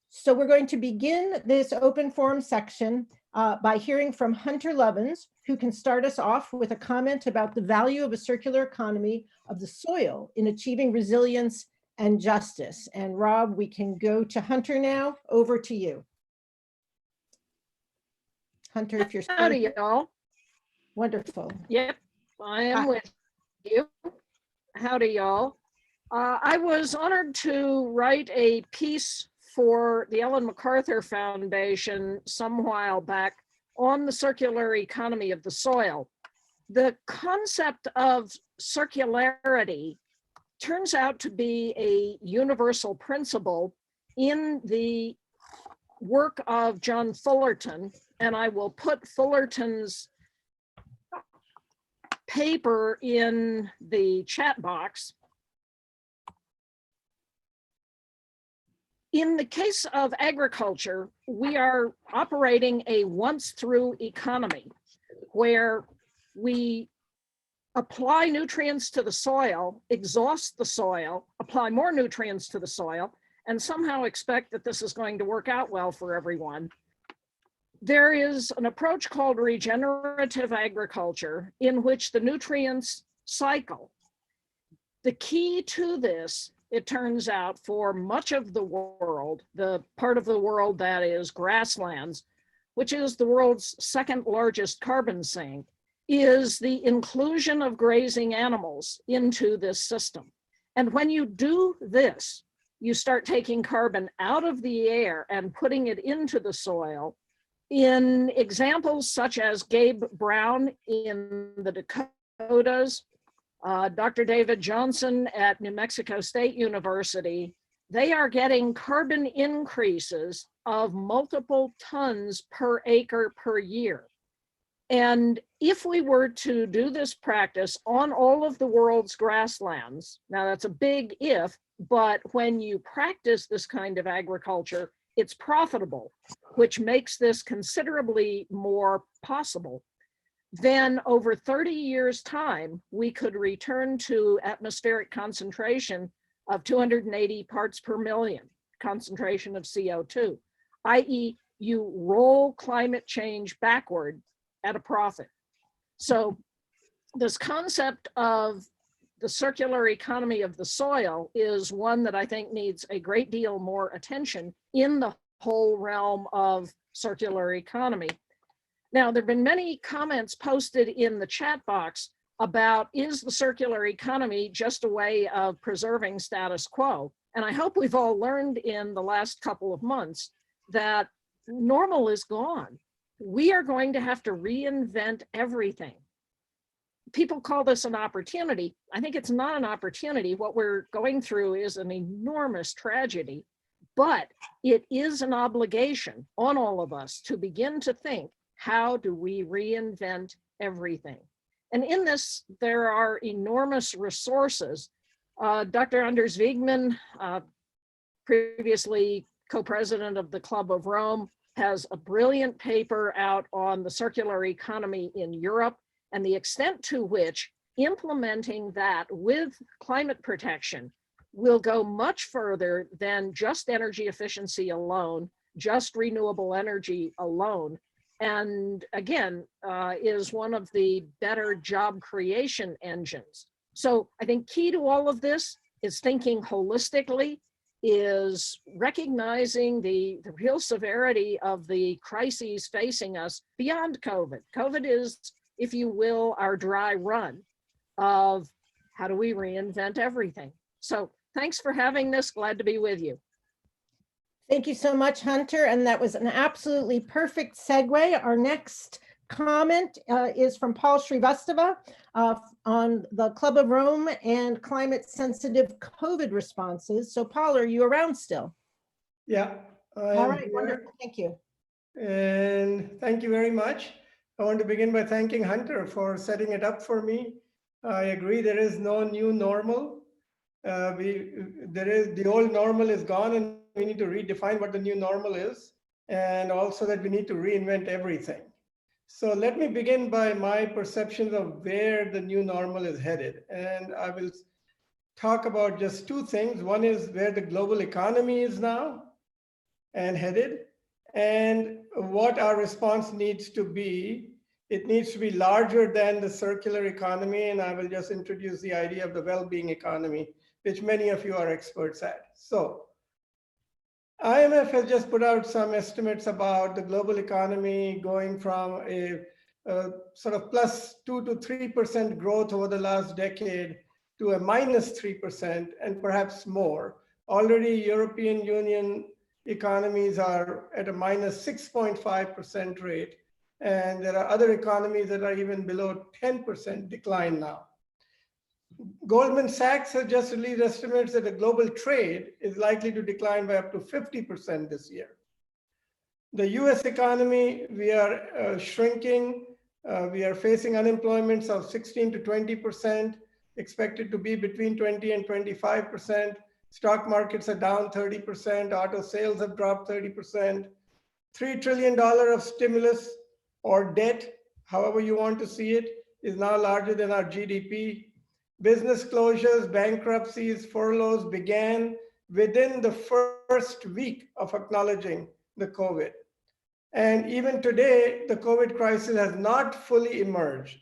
So we're going to begin this open forum section by hearing from Hunter Lovins, who can start us off with a comment about the value of a circular economy of the soil in achieving resilience and justice. And Rob, we can go to Hunter now. Over to you. Hunter, if you're Howdy, y'all. Wonderful. Yep, I am with you. Howdy, y'all. I was honored to write a piece for the Ellen MacArthur Foundation some while back on the circular economy of the soil. The concept of circularity turns out to be a universal principle in the work of John Fullerton, and I will put Fullerton's paper in the chat box. In the case of agriculture, we are operating a once-through economy where we apply nutrients to the soil, exhaust the soil, apply more nutrients to the soil, and somehow expect that this is going to work out well for everyone. There is an approach called regenerative agriculture in which the nutrients cycle. The key to this, it turns out, for much of the world, the part of the world that is grasslands, which is the world's second largest carbon sink, is the inclusion of grazing animals into this system. And when you do this, you start taking carbon out of the air and putting it into the soil. In examples such as Gabe Brown in the Dakotas, Dr. David Johnson at New Mexico State University, they are getting carbon increases of multiple tons per acre per year. And if we were to do this practice on all of the world's grasslands, now that's a big if, but when you practice this kind of agriculture, it's profitable, which makes this considerably more possible. Then over 30 years' time, we could return to atmospheric concentration of 280 parts per million, concentration of CO2, i.e. you roll climate change backward at a profit. So this concept of the circular economy of the soil is one that I think needs a great deal more attention in the whole realm of circular economy. Now, there have been many comments posted in the chat box about, is the circular economy just a way of preserving status quo? And I hope we've all learned in the last couple of months that normal is gone. We are going to have to reinvent everything. People call this an opportunity. I think it's not an opportunity. What we're going through is an enormous tragedy, but it is an obligation on all of us to begin to think, how do we reinvent everything? And in this, there are enormous resources. Dr. Anders Wiegmann, previously co-president of the Club of Rome, has a brilliant paper out on the circular economy in Europe and the extent to which implementing that with climate protection will go much further than just energy efficiency alone, just renewable energy alone. And again, is one of the better job creation engines. So I think key to all of this is thinking holistically, is recognizing the real severity of the crises facing us beyond COVID. COVID is, if you will, our dry run of how do we reinvent everything. So thanks for having this. Glad to be with you. Thank you so much, Hunter. And that was an absolutely perfect segue. Our next comment is from Paul Srivastava on the Club of Rome and climate sensitive COVID responses. So Paul, are you around still? Yeah. All right, wonderful, thank you. And thank you very much. I want to begin by thanking Hunter for setting it up for me. I agree, there is no new normal. The old normal is gone and we need to redefine what the new normal is, and also that we need to reinvent everything. So let me begin by my perceptions of where the new normal is headed. And I will talk about just two things. One is where the global economy is now and headed, and what our response needs to be. It needs to be larger than the circular economy, and I will just introduce the idea of the well-being economy, which many of you are experts at. So IMF has just put out some estimates about the global economy going from a sort of +2 to 3% growth over the last decade to a -3% and perhaps more. Already European Union economies are at a -6.5% rate. And there are other economies that are even below 10% decline now. Goldman Sachs has just released estimates that the global trade is likely to decline by up to 50% this year. The US economy, we are shrinking. We are facing unemployments of 16 to 20%, expected to be between 20 and 25%. Stock markets are down 30%. Auto sales have dropped 30%. $3 trillion of stimulus or debt, however you want to see it, is now larger than our GDP. Business closures, bankruptcies, furloughs began within the first week of acknowledging the COVID. And even today, the COVID crisis has not fully emerged.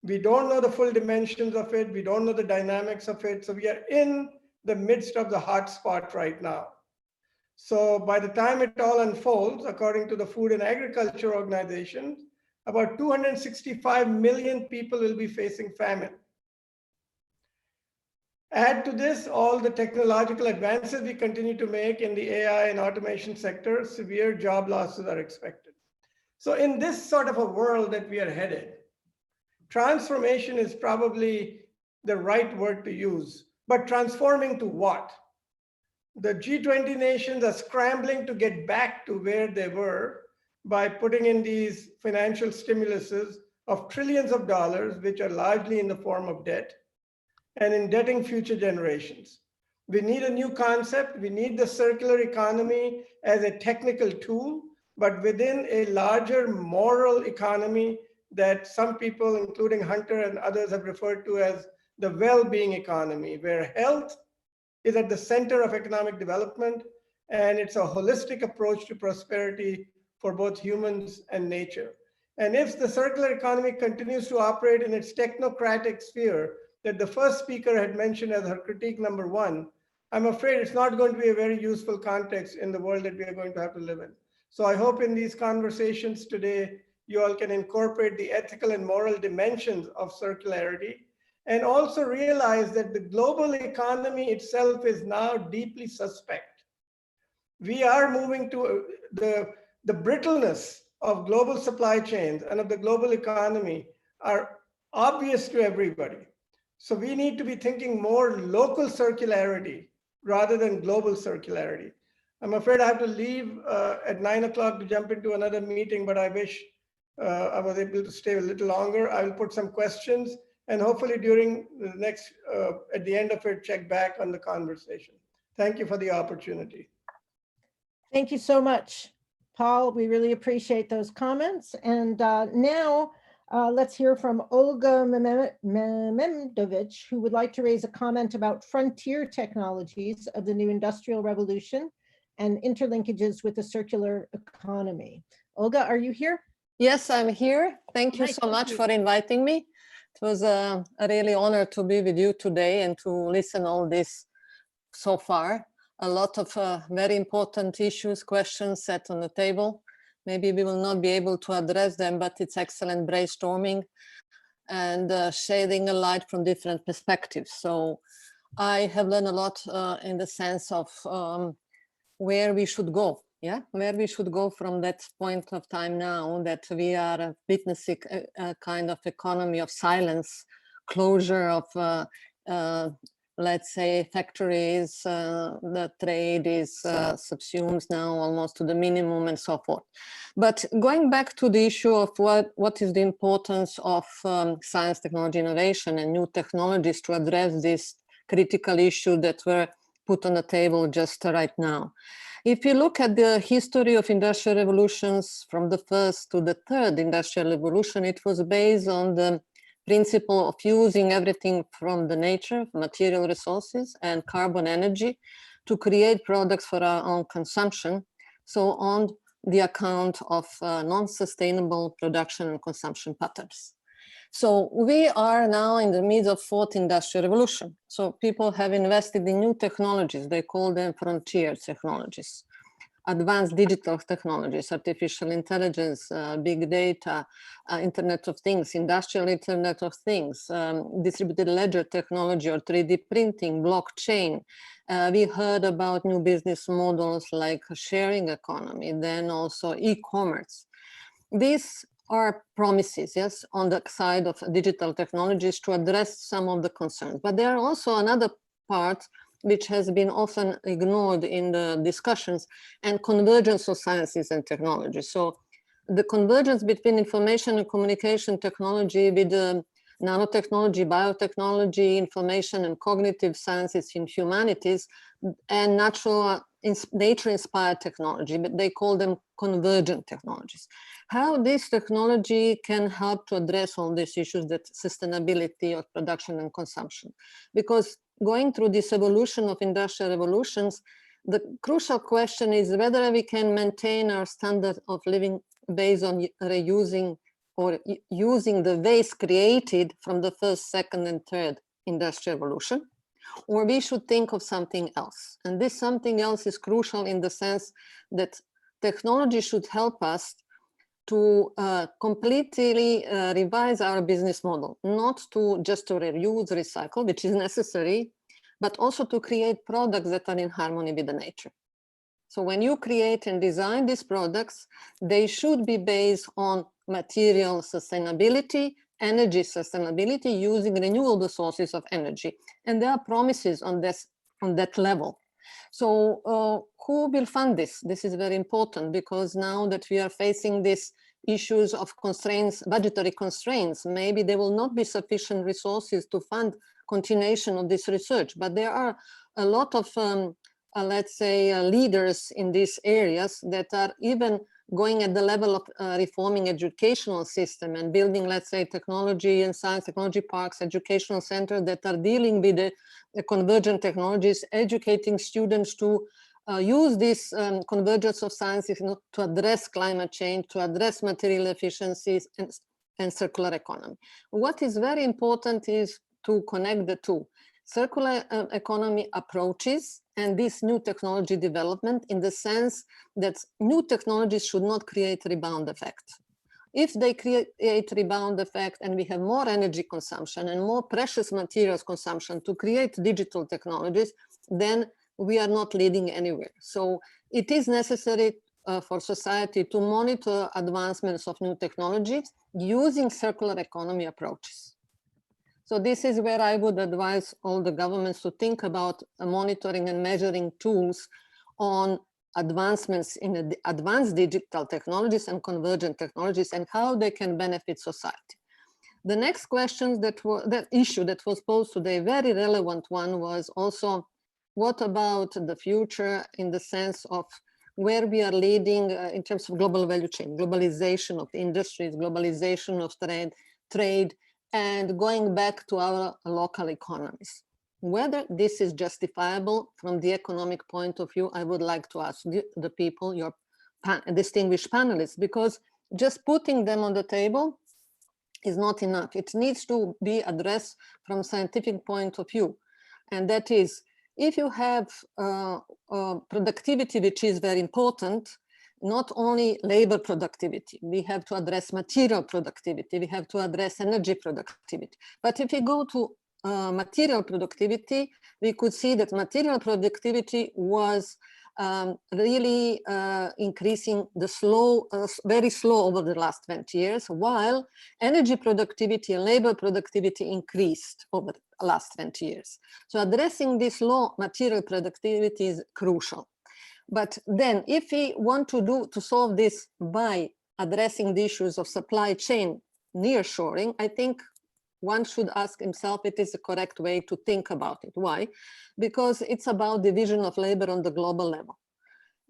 We don't know the full dimensions of it. We don't know the dynamics of it. So we are in the midst of the hot spot right now. So by the time it all unfolds, according to the Food and Agriculture Organization, about 265 million people will be facing famine. Add to this all the technological advances we continue to make in the AI and automation sector, severe job losses are expected. So in this sort of a world that we are headed, transformation is probably the right word to use, but transforming to what? The G20 nations are scrambling to get back to where they were by putting in these financial stimuluses of trillions of dollars, which are largely in the form of debt, and indebting future generations. We need a new concept. We need the circular economy as a technical tool, but within a larger moral economy that some people, including Hunter and others, have referred to as the well-being economy, where health is at the center of economic development, and it's a holistic approach to prosperity for both humans and nature. And if the circular economy continues to operate in its technocratic sphere that the first speaker had mentioned as her critique number one, I'm afraid it's not going to be a very useful context in the world that we are going to have to live in. So I hope in these conversations today, you all can incorporate the ethical and moral dimensions of circularity, and also realize that the global economy itself is now deeply suspect. We are moving to the brittleness of global supply chains and of the global economy are obvious to everybody. So we need to be thinking more local circularity rather than global circularity. I'm afraid I have to leave at 9 o'clock to jump into another meeting, but I wish I was able to stay a little longer. I will put some questions and hopefully during the next, at the end of it, check back on the conversation. Thank you for the opportunity. Thank you so much, Paul. We really appreciate those comments. And now let's hear from Olga Memdovich, who would like to raise a comment about frontier technologies of the new industrial revolution and interlinkages with the circular economy. Olga, are you here? Yes, I'm here. Thank you Nice so to much meet you. for inviting me. It was a really honor to be with you today and to listen all this so far. A lot of very important issues, questions set on the table. Maybe we will not be able to address them, but it's excellent brainstorming and shedding a light from different perspectives. So I have learned a lot in the sense of where we should go. Yeah, where we should go from that point of time now that we are witnessing a kind of economy of silence, closure of, let's say, factories, the trade is subsumed now almost to the minimum and so forth. But going back to the issue of what is the importance of science, technology, innovation and new technologies to address this critical issue that were put on the table just right now. If you look at the history of industrial revolutions from the first to the third industrial revolution, it was based on the principle of using everything from the nature, material resources and carbon energy to create products for our own consumption. So on the account of non-sustainable production and consumption patterns. So we are now in the midst of fourth industrial revolution. So people have invested in new technologies. They call them frontier technologies, advanced digital technologies, artificial intelligence, big data, Internet of Things, industrial Internet of Things, distributed ledger technology or 3D printing, blockchain. We heard about new business models like sharing economy, then also e-commerce. These are promises, yes, on the side of digital technologies to address some of the concerns. But there are also another part which has been often ignored in the discussions, and convergence of sciences and technology. So the convergence between information and communication technology with nanotechnology, biotechnology, information and cognitive sciences in humanities, and nature-inspired technology, but they call them convergent technologies. How this technology can help to address all these issues, that sustainability of production and consumption. Because going through this evolution of industrial revolutions, the crucial question is whether we can maintain our standard of living based on reusing or using the waste created from the first, second, and third industrial revolution, or we should think of something else. And this something else is crucial in the sense that technology should help us to completely revise our business model, not to just to reuse, recycle, which is necessary, but also to create products that are in harmony with the nature. So when you create and design these products, they should be based on material sustainability, energy sustainability, using renewable sources of energy. And there are promises on that level. So who will fund this? This is very important, because now that we are facing these issues of constraints, budgetary constraints, maybe there will not be sufficient resources to fund continuation of this research. But there are a lot of, let's say, leaders in these areas that are even going at the level of reforming educational system and building, let's say, technology and science technology parks, educational centers that are dealing with the convergent technologies, educating students to use this convergence of sciences to address climate change, to address material efficiencies and circular economy. What is very important is to connect the two. Circular economy approaches and this new technology development, in the sense that new technologies should not create rebound effect. If they create rebound effect and we have more energy consumption and more precious materials consumption to create digital technologies, then we are not leading anywhere. So it is necessary for society to monitor advancements of new technologies using circular economy approaches. So this is where I would advise all the governments to think about monitoring and measuring tools on advancements in advanced digital technologies and convergent technologies and how they can benefit society. The next question that issue that was posed today, a very relevant one, was also what about the future in the sense of where we are leading in terms of global value chain, globalization of industries, globalization of trade, and going back to our local economies. Whether this is justifiable from the economic point of view, I would like to ask the people, your distinguished panelists, because just putting them on the table is not enough. It needs to be addressed from a scientific point of view. And that is, if you have productivity, which is very important, not only labor productivity, we have to address material productivity, we have to address energy productivity. But if we go to material productivity, we could see that material productivity was really increasing very slow over the last 20 years, while energy productivity and labor productivity increased over the last 20 years. So addressing this low material productivity is crucial. But then if we want to solve this by addressing the issues of supply chain nearshoring, I think one should ask himself if it is the correct way to think about it. Why? Because it's about division of labor on the global level.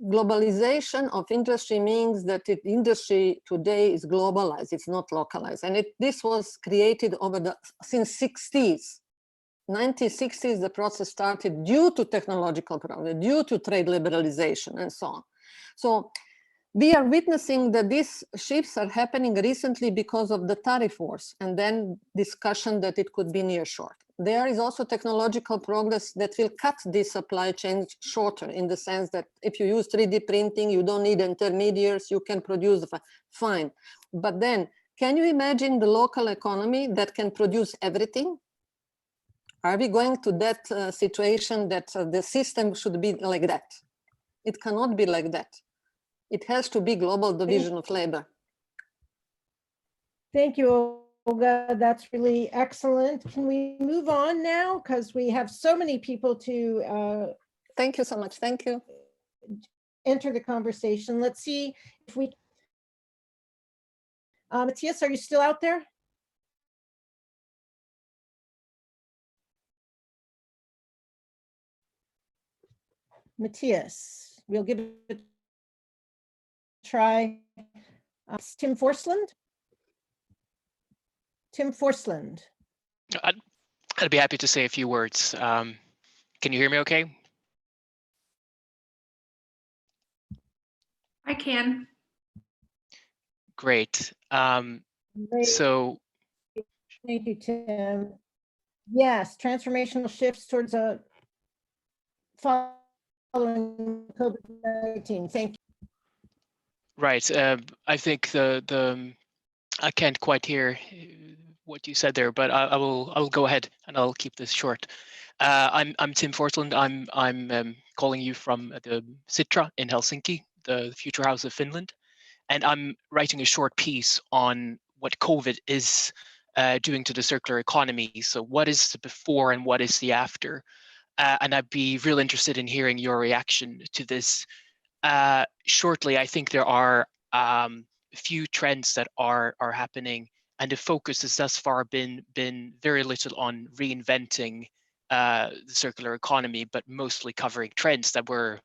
Globalization of industry means that industry today is globalized, it's not localized. And this was created since 60s. 1960s, the process started due to technological progress, due to trade liberalization and so on. So we are witnessing that these shifts are happening recently because of the tariff wars and then discussion that it could be nearshore. There is also technological progress that will cut these supply chains shorter in the sense that if you use 3D printing, you don't need intermediaries, you can produce fine. But then, can you imagine the local economy that can produce everything? Are we going to that situation that the system should be like that? It cannot be like that. It has to be global division of labor. Thank you, Olga. That's really excellent. Can we move on now? Because we have so many people to thank you so much. Thank you. Enter the conversation. Let's see if we, Matthias, are you still out there? Matthias, we'll give it a try. Tim Forsland. Tim Forsland. I'd be happy to say a few words. Can you hear me okay? I can. Great. Great. So Thank you, Tim. Yes, transformational shifts towards a following COVID-19. Thank you. right. I think I can't quite hear what you said there, but I will go ahead and I'll keep this short. I'm Tim Forsland. I'm calling you from the Sitra in Helsinki, the Future House of Finland, and I'm writing a short piece on what COVID is doing to the circular economy. So what is the before and what is the after? And I'd be real interested in hearing your reaction to this. Shortly, I think there are a few trends that are happening, and the focus has thus far been very little on reinventing the circular economy, but mostly covering trends that were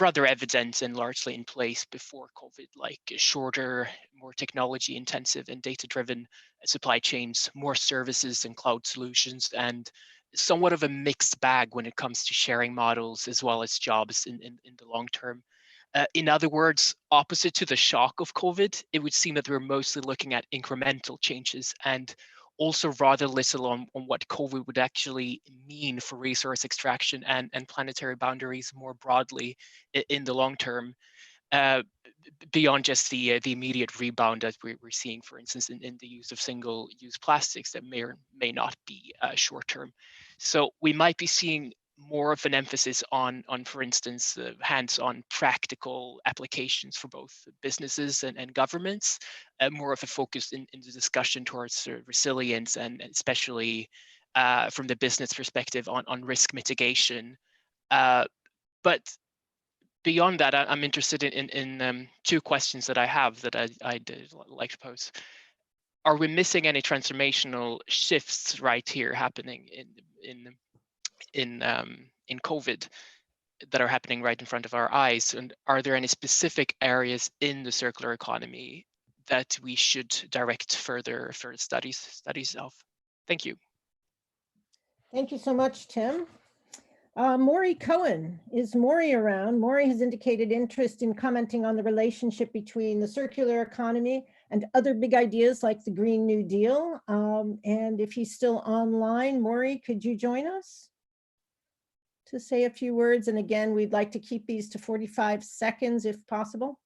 rather evident and largely in place before COVID, like shorter, more technology intensive and data driven supply chains, more services and cloud solutions, and somewhat of a mixed bag when it comes to sharing models as well as jobs in the long term. In other words, opposite to the shock of COVID, it would seem that we're mostly looking at incremental changes and also rather little on what COVID would actually mean for resource extraction and planetary boundaries more broadly in the long term, beyond just the immediate rebound that we're seeing, for instance, in the use of single-use plastics that may or may not be short-term. So we might be seeing more of an emphasis on for instance, hands-on practical applications for both businesses and governments, more of a focus in the discussion towards resilience and especially from the business perspective on risk mitigation. But beyond that, I'm interested in two questions that I have that I'd like to pose. Are we missing any transformational shifts right here happening in COVID that are happening right in front of our eyes? And are there any specific areas in the circular economy that we should direct further studies of? Thank you. Thank you so much, Tim. Maury Cohen, is Maury around? Maury has indicated interest in commenting on the relationship between the circular economy and other big ideas like the Green New Deal. And if he's still online, Maury, could you join us to say a few words? And again, we'd like to keep these to 45 seconds if possible.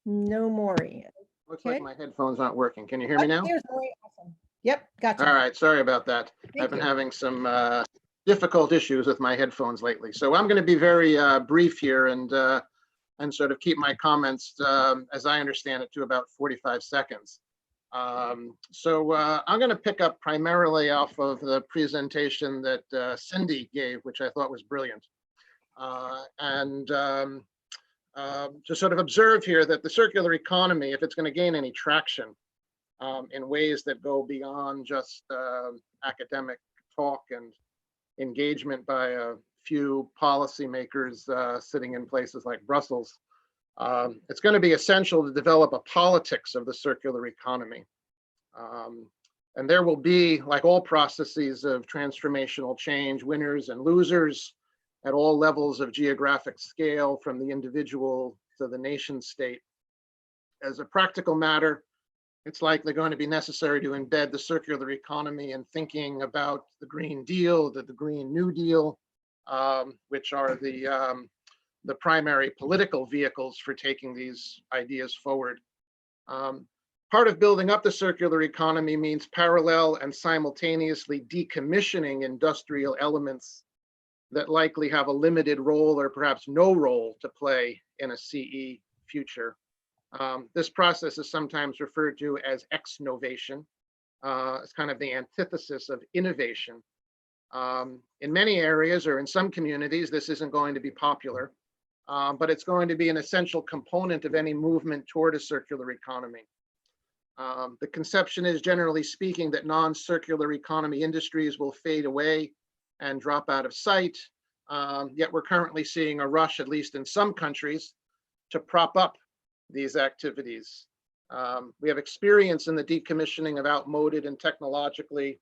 No Maury. Looks Okay. like my headphones aren't working. Can you hear me now? Here's Maury. Awesome. Yep, gotcha. All right, sorry about that. Thank I've been you. having some difficult issues with my headphones lately. So I'm going to be very brief here and sort of keep my comments, as I understand it, to about 45 seconds. I'm going to pick up primarily off of the presentation that Cindy gave, which I thought was brilliant. To sort of observe here that the circular economy, if it's going to gain any traction in ways that go beyond just academic talk and engagement by a few policymakers sitting in places like Brussels, it's going to be essential to develop a politics of the circular economy. And there will be, like all processes of transformational change, winners and losers at all levels of geographic scale, from the individual to the nation state. As a practical matter, it's likely going to be necessary to embed the circular economy in thinking about the Green Deal, the Green New Deal, which are the primary political vehicles for taking these ideas forward. Part of building up the circular economy means parallel and simultaneously decommissioning industrial elements that likely have a limited role or perhaps no role to play in a CE future. This process is sometimes referred to as ex-novation. It's kind of the antithesis of innovation. In many areas or in some communities, this isn't going to be popular, but it's going to be an essential component of any movement toward a circular economy. The conception is, generally speaking, that non-circular economy industries will fade away and drop out of sight. Yet we're currently seeing a rush, at least in some countries, to prop up these activities. We have experience in the decommissioning of outmoded and technologically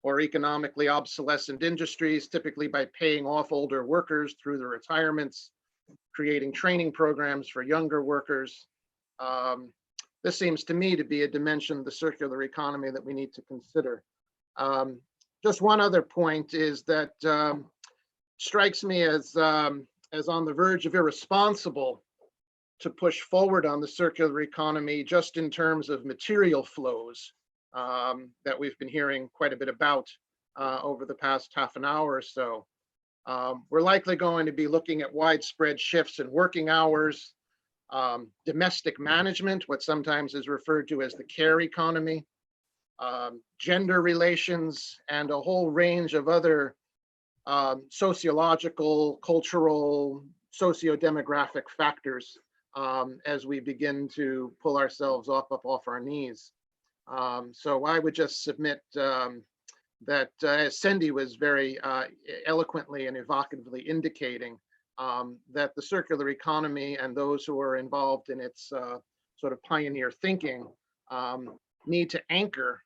or economically obsolescent industries, typically by paying off older workers through their retirements, creating training programs for younger workers. This seems to me to be a dimension of the circular economy that we need to consider. Just one other point is that strikes me as on the verge of irresponsible to push forward on the circular economy just in terms of material flows that we've been hearing quite a bit about over the past half an hour or so. We're likely going to be looking at widespread shifts in working hours, domestic management, what sometimes is referred to as the care economy, gender relations, and a whole range of other sociological, cultural, socio-demographic factors as we begin to pull ourselves up off our knees. So I would just submit that, as Cindy was very eloquently and evocatively indicating, that the circular economy and those who are involved in its sort of pioneer thinking need to anchor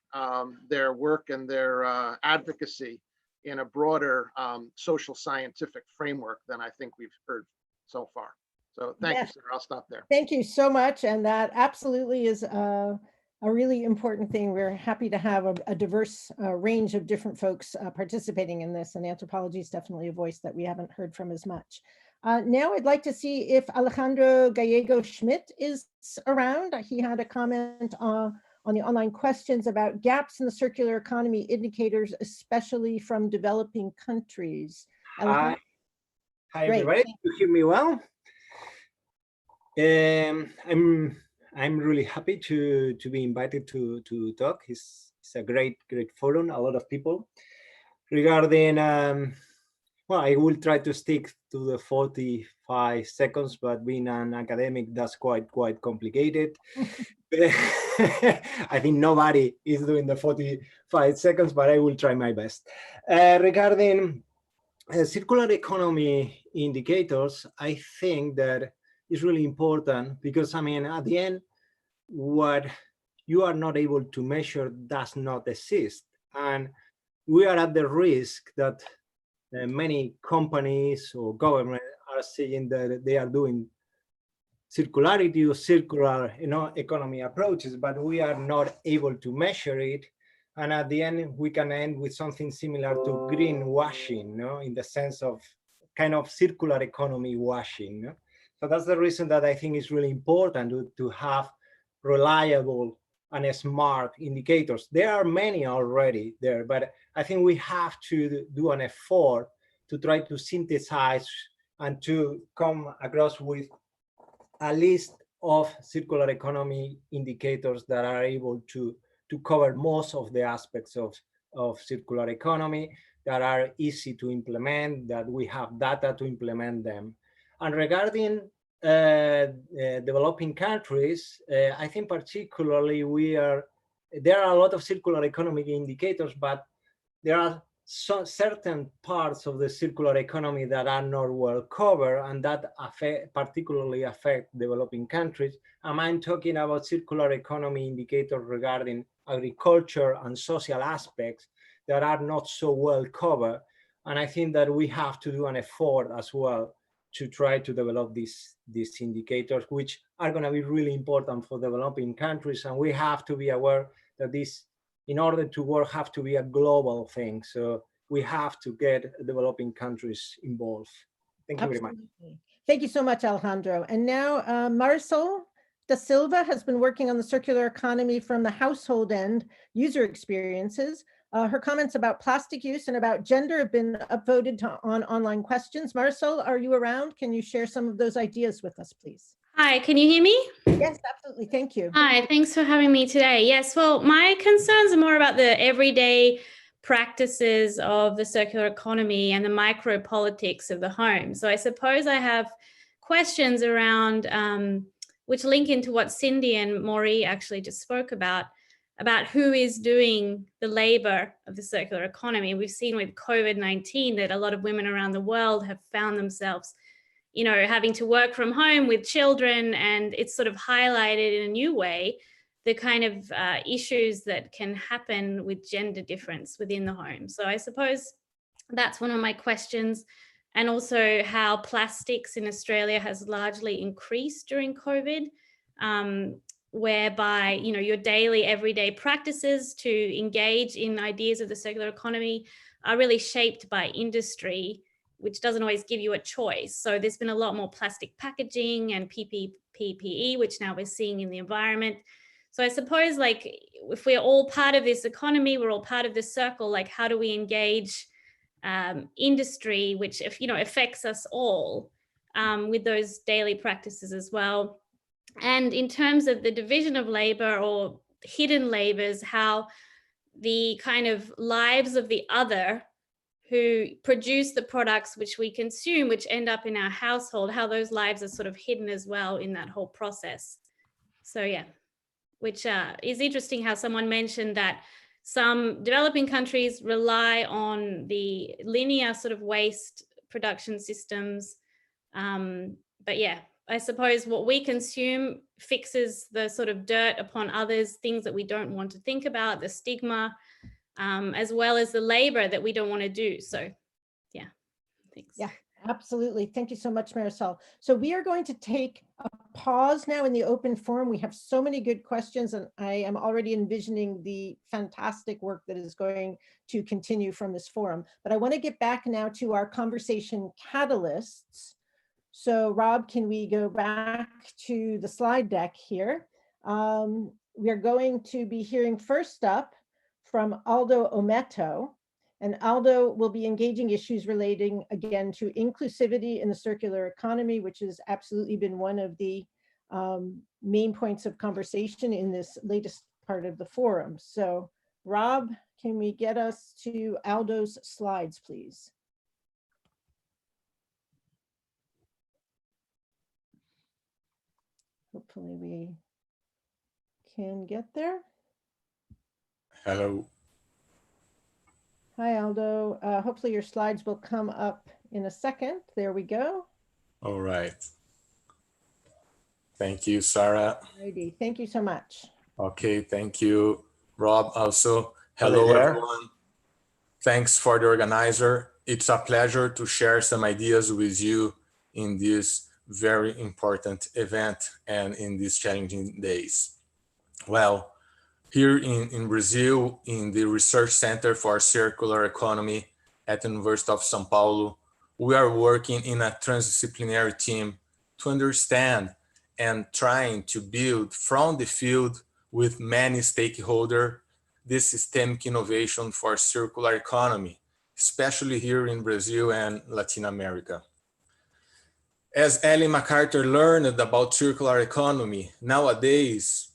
their work and their advocacy in a broader social scientific framework than I think we've heard so far. So thank you, Sarah. I'll stop there. Thank you so much. And that absolutely is a really important thing. We're happy to have a diverse range of different folks participating in this, and anthropology is definitely a voice that we haven't heard from as much. Now I'd like to see if Alejandro Gallego Schmidt is around. He had a comment on the online questions about gaps in the circular economy indicators, especially from developing countries. Hi, Great. everybody. You hear me well? I'm really happy to be invited to talk. It's a great forum. A lot of people regarding Well, I will try to stick to the 45 seconds, but being an academic, that's quite complicated. I think nobody is doing the 45 seconds, but I will try my best. Regarding circular economy indicators, I think that is really important because, I mean, at the end, what you are not able to measure does not exist. And we are at the risk that many companies or government are saying that they are doing circularity or circular, economy approaches, but we are not able to measure it. And at the end, we can end with something similar to greenwashing, in the sense of kind of circular economy washing. So that's the reason that I think it's really important to have reliable and smart indicators. There are many already there, but I think we have to do an effort to try to synthesize and to come across with a list of circular economy indicators that are able to cover most of the aspects of circular economy, that are easy to implement, that we have data to implement them. And regarding developing countries, I think particularly there are a lot of circular economy indicators, but there are certain parts of the circular economy that are not well covered, and that particularly affect developing countries. And I'm talking about circular economy indicators regarding agriculture and social aspects that are not so well covered. And I think that we have to do an effort as well to try to develop these indicators, which are going to be really important for developing countries. And we have to be aware that this, in order to work, have to be a global thing. So we have to get developing countries involved. Thank you very much. Thank you so much, Alejandro. And now Marisol da Silva has been working on the circular economy from the household end, user experiences. Her comments about plastic use and about gender have been upvoted on online questions. Marisol, are you around? Can you share some of those ideas with us, please? Hi, can you hear me? Yes, absolutely. Thank you. Hi, thanks for having me today. Yes, well, my concerns are more about the everyday practices of the circular economy and the micro politics of the home. So I suppose I have questions around which link into what Cindy and Maury actually just spoke about who is doing the labor of the circular economy. We've seen with COVID-19 that a lot of women around the world have found themselves, having to work from home with children, and it's sort of highlighted in a new way the kind of issues that can happen with gender difference within the home. So I suppose that's one of my questions. And also how plastics in Australia has largely increased during COVID, whereby, your daily, everyday practices to engage in ideas of the circular economy are really shaped by industry, which doesn't always give you a choice. So there's been a lot more plastic packaging and PPE, which now we're seeing in the environment. So I suppose, if we're all part of this economy, we're all part of this circle, how do we engage industry, which affects us all, with those daily practices as well? And in terms of the division of labor or hidden labors, how the kind of lives of the other who produce the products which we consume, which end up in our household, how those lives are sort of hidden as well in that whole process. So yeah, which is interesting how someone mentioned that some developing countries rely on the linear sort of waste production systems. But yeah, I suppose what we consume fixes the sort of dirt upon others, things that we don't want to think about, the stigma, as well as the labor that we don't want to do. So yeah, thanks. Yeah, absolutely. Thank you so much, Marisol. So we are going to take a pause now in the open forum. We have so many good questions, and I am already envisioning the fantastic work that is going to continue from this forum. But I want to get back now to our conversation catalysts. So Rob, can we go back to the slide deck here? We are going to be hearing first up from Aldo Ometo. And Aldo will be engaging issues relating, again, to inclusivity in the circular economy, which has absolutely been one of the main points of conversation in this latest part of the forum. So Rob, can we get us to Aldo's slides, please? Hopefully we can get there. Hello. Hi, Aldo. Hopefully your slides will come up in a second. There we go. All right. Thank you, Sarah. Alrighty. Thank you so much. Okay, thank you, Rob. Also, hello, there. everyone. Thanks for the organizer. It's a pleasure to share some ideas with you in this very important event and in these challenging days. Well, here in Brazil, in the Research Center for Circular Economy at the University of São Paulo, we are working in a transdisciplinary team to understand and trying to build from the field with many stakeholders this systemic innovation for circular economy, especially here in Brazil and Latin America. As Ellen MacArthur learned about circular economy, nowadays,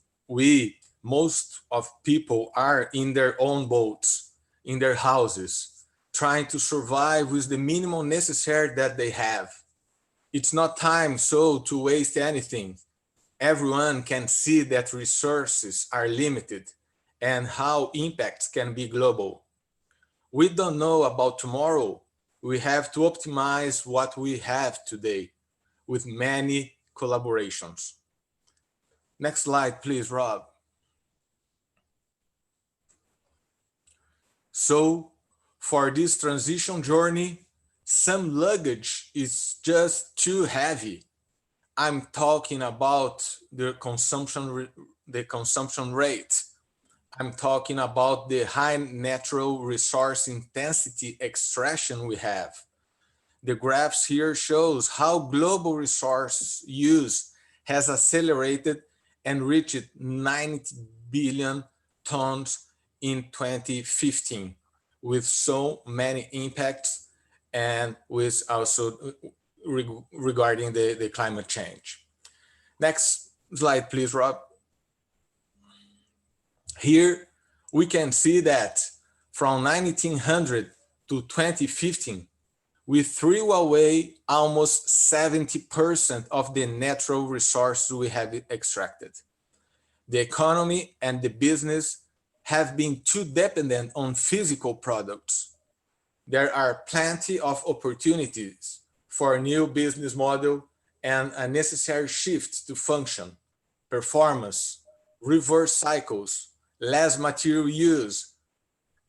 most of people are in their own boats, in their houses, trying to survive with the minimum necessary that they have. It's not time to waste anything. Everyone can see that resources are limited and how impacts can be global. We don't know about tomorrow. We have to optimize what we have today with many collaborations. Next slide, please, Rob. So for this transition journey, some luggage is just too heavy. I'm talking about the consumption rate. I'm talking about the high natural resource intensity extraction we have. The graphs here shows how global resource use has accelerated and reached 90 billion tons in 2015, with so many impacts and with also regarding the climate change. Next slide, please, Rob. Here we can see that from 1900 to 2015, we threw away almost 70% of the natural resources we have extracted. The economy and the business have been too dependent on physical products. There are plenty of opportunities for a new business model and a necessary shift to function, performance, reverse cycles, less material use,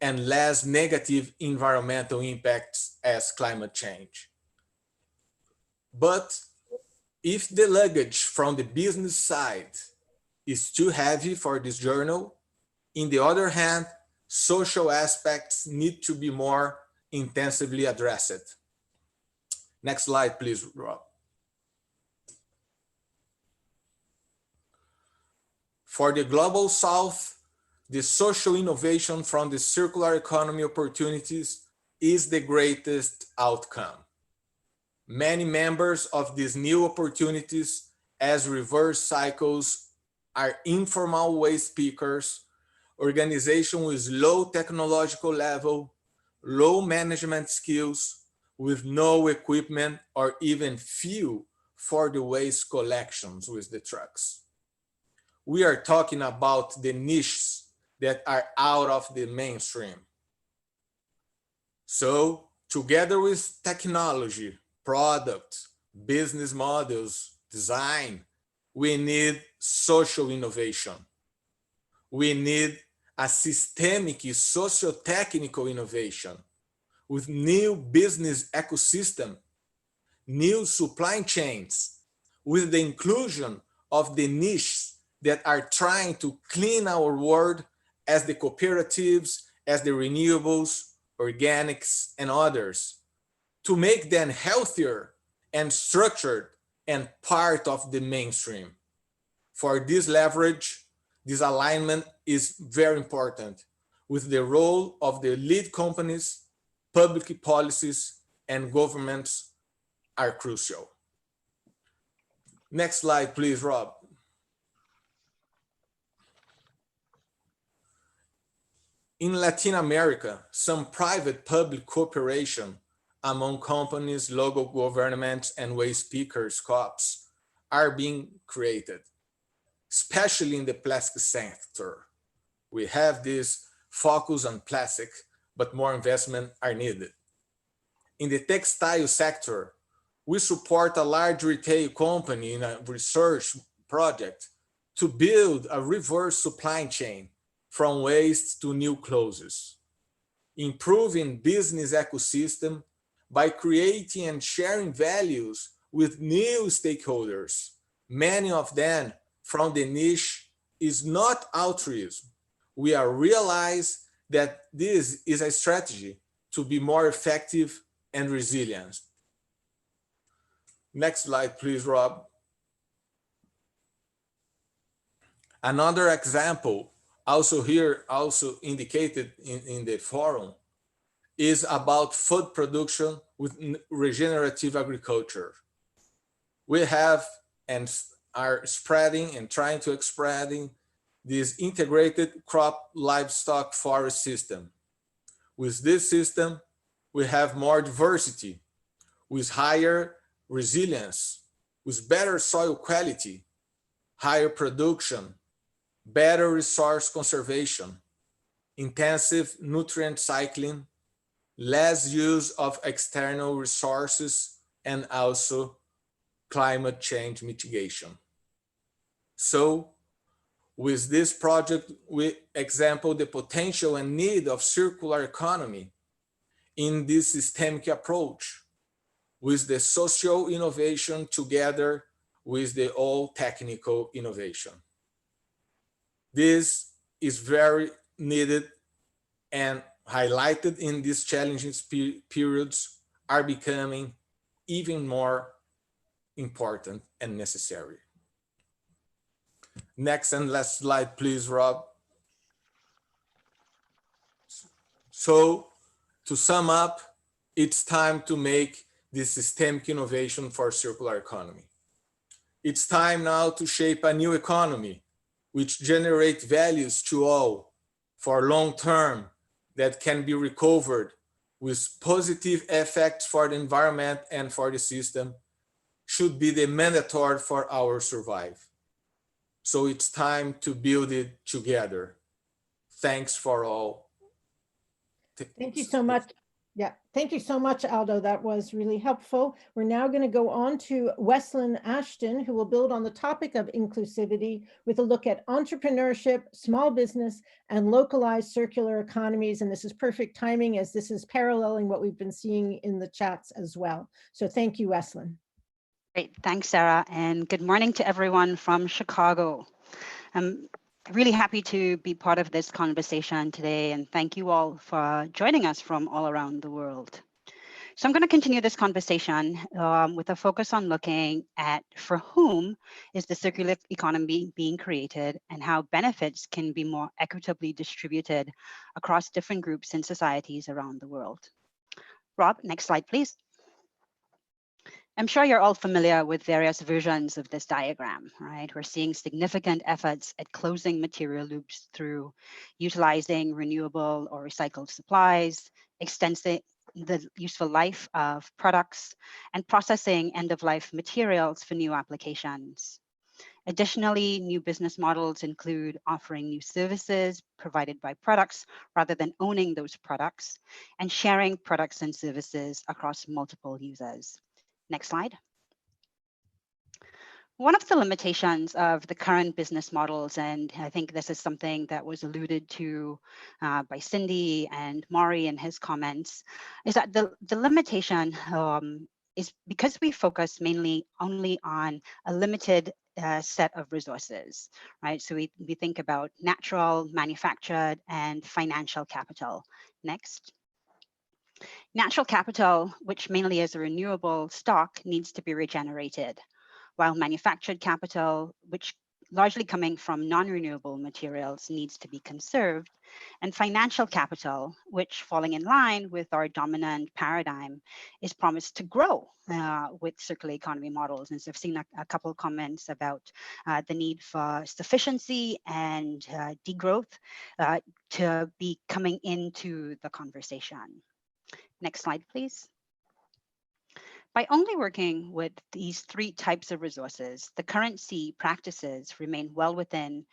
and less negative environmental impacts as climate change. But if the luggage from the business side is too heavy for this journal, on the other hand, social aspects need to be more intensively addressed. Next slide, please, Rob. For the Global South, the social innovation from the circular economy opportunities is the greatest outcome. Many members of these new opportunities as reverse cycles are informal waste pickers, organizations with low technological level, low management skills, with no equipment or even fuel for the waste collections with the trucks. We are talking about the niches that are out of the mainstream. So together with technology, product, business models, design, we need social innovation. We need a systemic socio-technical innovation with new business ecosystem, new supply chains, with the inclusion of the niches that are trying to clean our world as the cooperatives, as the renewables, organics, and others, to make them healthier and structured and part of the mainstream. For this leverage, this alignment is very important with the role of the lead companies, public policies, and governments are crucial. Next slide, please, Rob. In Latin America, some private-public cooperation among companies, local governments, and waste pickers, COPs, are being created. especially in the plastic sector. We have this focus on plastic, but more investment are needed. In the textile sector, we support a large retail company in a research project to build a reverse supply chain from waste to new clothes, improving business ecosystem by creating and sharing values with new stakeholders, many of them from the niche is not altruism. We are realize that this is a strategy to be more effective and resilient. Next slide, please, Rob. Another example, also here, also indicated in the forum, is about food production with regenerative agriculture. We have and are spreading and trying to spreading this integrated crop livestock forest system. With this system, we have more diversity, with higher resilience, with better soil quality, higher production, better resource conservation, intensive nutrient cycling, less use of external resources, and also climate change mitigation. So with this project, we example the potential and need of circular economy in this systemic approach with the social innovation together with the all technical innovation. This is very needed and highlighted in these challenging periods are becoming even more important and necessary. Next and last slide, please, Rob. So to sum up, it's time to make this systemic innovation for circular economy. It's time now to shape a new economy which generates values to all for long term that can be recovered with positive effects for the environment and for the system should be the mandatory for our survival. So it's time to build it together. Thanks for all. Thank you so much. Yeah, thank you so much, Aldo. That was really helpful. We're now going to go on to Wesleyan Ashton, who will build on the topic of inclusivity with a look at entrepreneurship, small business, and localized circular economies. And this is perfect timing as this is paralleling what we've been seeing in the chats as well. So thank you, Wesleyan. Great, thanks, Sarah, and good morning to everyone from Chicago. I'm really happy to be part of this conversation today, and thank you all for joining us from all around the world. So I'm going to continue this conversation with a focus on looking at for whom is the circular economy being created and how benefits can be more equitably distributed across different groups and societies around the world. Rob, next slide, please. I'm sure you're all familiar with various versions of this diagram, right? We're seeing significant efforts at closing material loops through utilizing renewable or recycled supplies, extending the useful life of products, and processing end-of-life materials for new applications. Additionally, new business models include offering new services provided by products rather than owning those products, and sharing products and services across multiple users. Next slide. One of the limitations of the current business models, and I think this is something that was alluded to by Cindy and Maury in his comments, is that the limitation is because we focus mainly only on a limited set of resources, right? So we think about natural, manufactured, and financial capital. Next. Natural capital, which mainly is a renewable stock, needs to be regenerated, while manufactured capital, which largely coming from non-renewable materials, needs to be conserved, and financial capital, which falling in line with our dominant paradigm, is promised to grow with circular economy models. And so I've seen a couple of comments about the need for sufficiency and degrowth to be coming into the conversation. Next slide, please. By only working with these three types of resources, the current CE practices remain well within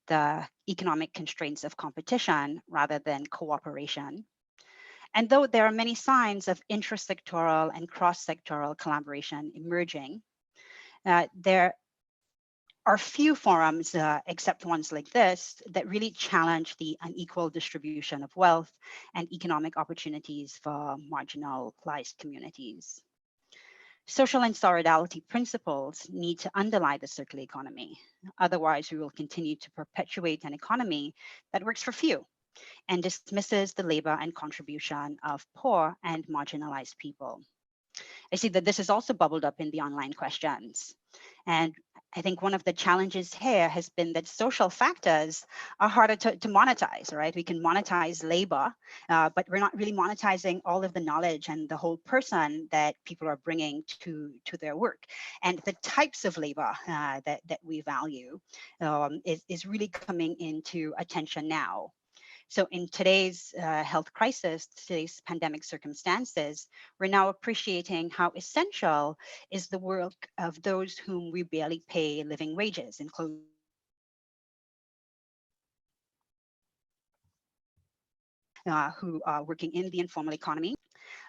the economic constraints of competition rather than cooperation. And though there are many signs of intrasectoral and cross-sectoral collaboration emerging, there are few forums, except ones like this, that really challenge the unequal distribution of wealth and economic opportunities for marginalized communities. Social and solidarity principles need to underlie the circular economy. Otherwise, we will continue to perpetuate an economy that works for few and dismisses the labor and contribution of poor and marginalized people. I see that this is also bubbled up in the online questions. And I think one of the challenges here has been that social factors are harder to monetize, right? We can monetize labor, but we're not really monetizing all of the knowledge and the whole person that people are bringing to their work. And the types of labor that we value is really coming into attention now. So in today's health crisis, today's pandemic circumstances, we're now appreciating how essential is the work of those whom we barely pay living wages, including who are working in the informal economy.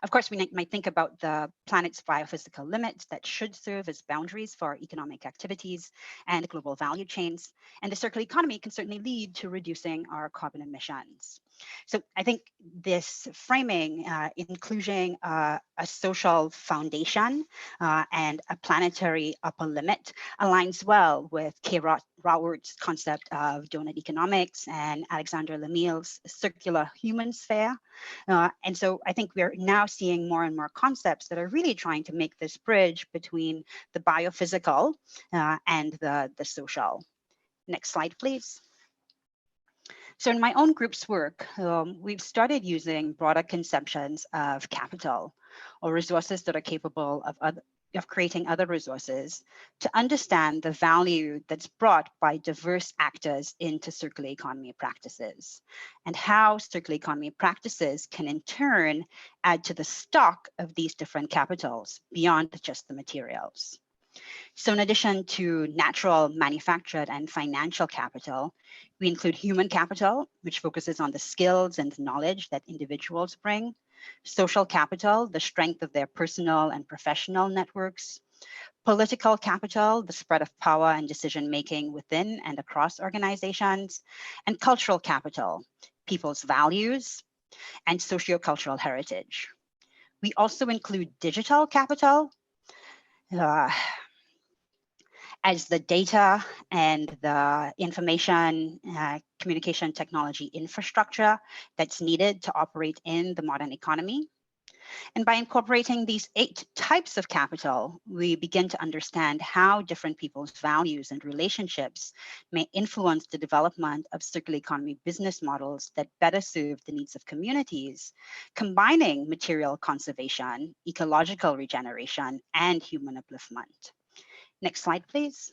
Of course, we might think about the planet's biophysical limits that should serve as boundaries for economic activities and global value chains. And the circular economy can certainly lead to reducing our carbon emissions. So I think this framing, including a social foundation and a planetary upper limit, aligns well with Kay Raworth's concept of donut economics and Alexander Lemille's circular human sphere. And so I think we're now seeing more and more concepts that are really trying to make this bridge between the biophysical and the social. Next slide, please. So in my own group's work, we've started using broader conceptions of capital or resources that are capable of creating other resources to understand the value that's brought by diverse actors into circular economy practices and how circular economy practices can in turn add to the stock of these different capitals beyond just the materials. So in addition to natural, manufactured, and financial capital, we include human capital, which focuses on the skills and knowledge that individuals bring, social capital, the strength of their personal and professional networks, political capital, the spread of power and decision-making within and across organizations, and cultural capital, people's values, and sociocultural heritage. We also include digital capital, as the data and the information communication technology infrastructure that's needed to operate in the modern economy. And by incorporating these 8 types of capital, we begin to understand how different people's values and relationships may influence the development of circular economy business models that better serve the needs of communities, combining material conservation, ecological regeneration, and human upliftment. Next slide, please.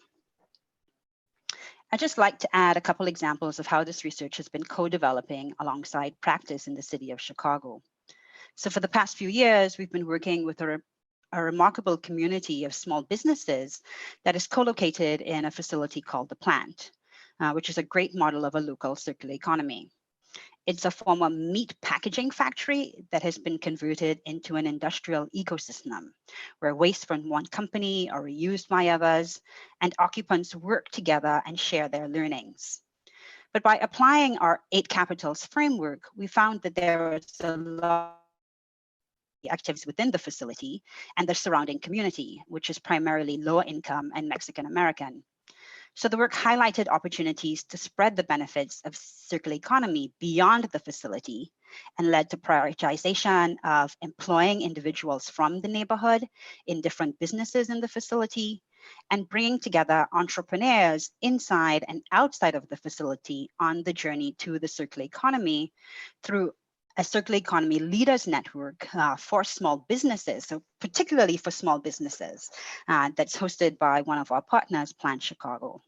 I'd just like to add a couple examples of how this research has been co-developing alongside practice in the city of Chicago. So for the past few years, we've been working with a remarkable community of small businesses that is co-located in a facility called The Plant, which is a great model of a local circular economy. It's a former meat packaging factory that has been converted into an industrial ecosystem where waste from one company are reused by others and occupants work together and share their learnings. But by applying our 8 capitals framework, we found that there is a lot of activities within the facility and the surrounding community, which is primarily lower income and Mexican American. So the work highlighted opportunities to spread the benefits of circular economy beyond the facility and led to prioritization of employing individuals from the neighborhood in different businesses in the facility and bringing together entrepreneurs inside and outside of the facility on the journey to the circular economy through a circular economy leaders network for small businesses, so particularly for small businesses, that's hosted by one of our partners, Plant Chicago.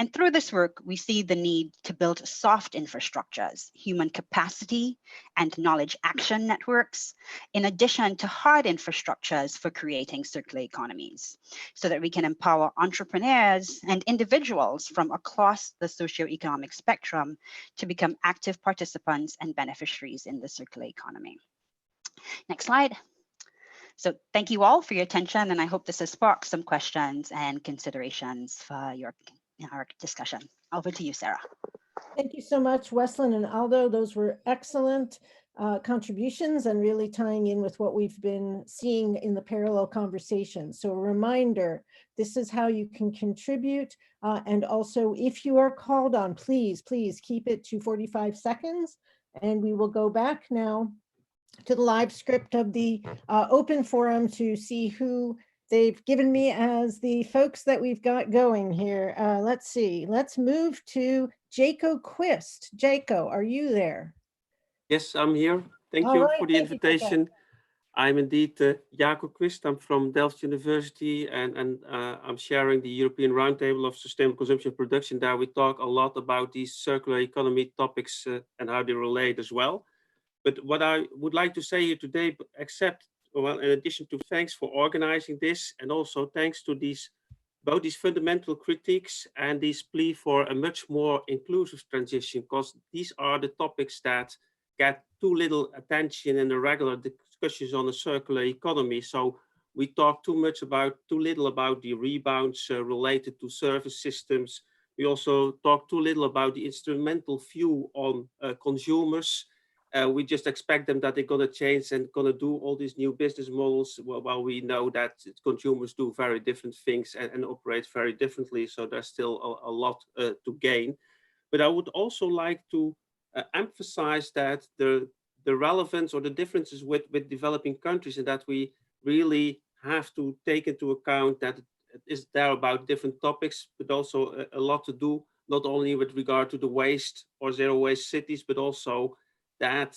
And through this work, we see the need to build soft infrastructures, human capacity, and knowledge action networks, in addition to hard infrastructures for creating circular economies, so that we can empower entrepreneurs and individuals from across the socioeconomic spectrum to become active participants and beneficiaries in the circular economy. Next slide. So thank you all for your attention, and I hope this has sparked some questions and considerations for our discussion. Over to you, Sarah. Thank you so much, Wesleyan and Aldo. Those were excellent contributions and really tying in with what we've been seeing in the parallel conversation. So a reminder, this is how you can contribute. And also, if you are called on, please keep it to 45 seconds. And we will go back now to the live script of the open forum to see who they've given me as the folks that we've got going here. Let's see, let's move to Jaco Quist. Jaco, are you there? Yes, I'm here. Thank All you right, for the thank you for that. invitation. I'm indeed Jaco Quist. I'm from Delft University, and I'm sharing the European Roundtable of Sustainable Consumption and Production. There we talk a lot about these circular economy topics and how they relate as well. But what I would like to say here today, well, in addition to thanks for organizing this, and also thanks to both these fundamental critiques and this plea for a much more inclusive transition, because these are the topics that get too little attention in the regular discussions on the circular economy. So we talk too little about the rebounds related to service systems. We also talk too little about the instrumental view on consumers. We just expect them that they're going to change and going to do all these new business models, while we know that consumers do very different things and operate very differently. So there's still a lot to gain. But I would also like to emphasize that the relevance or the differences with developing countries, and that we really have to take into account that it is there about different topics, but also a lot to do, not only with regard to the waste or zero waste cities, but also that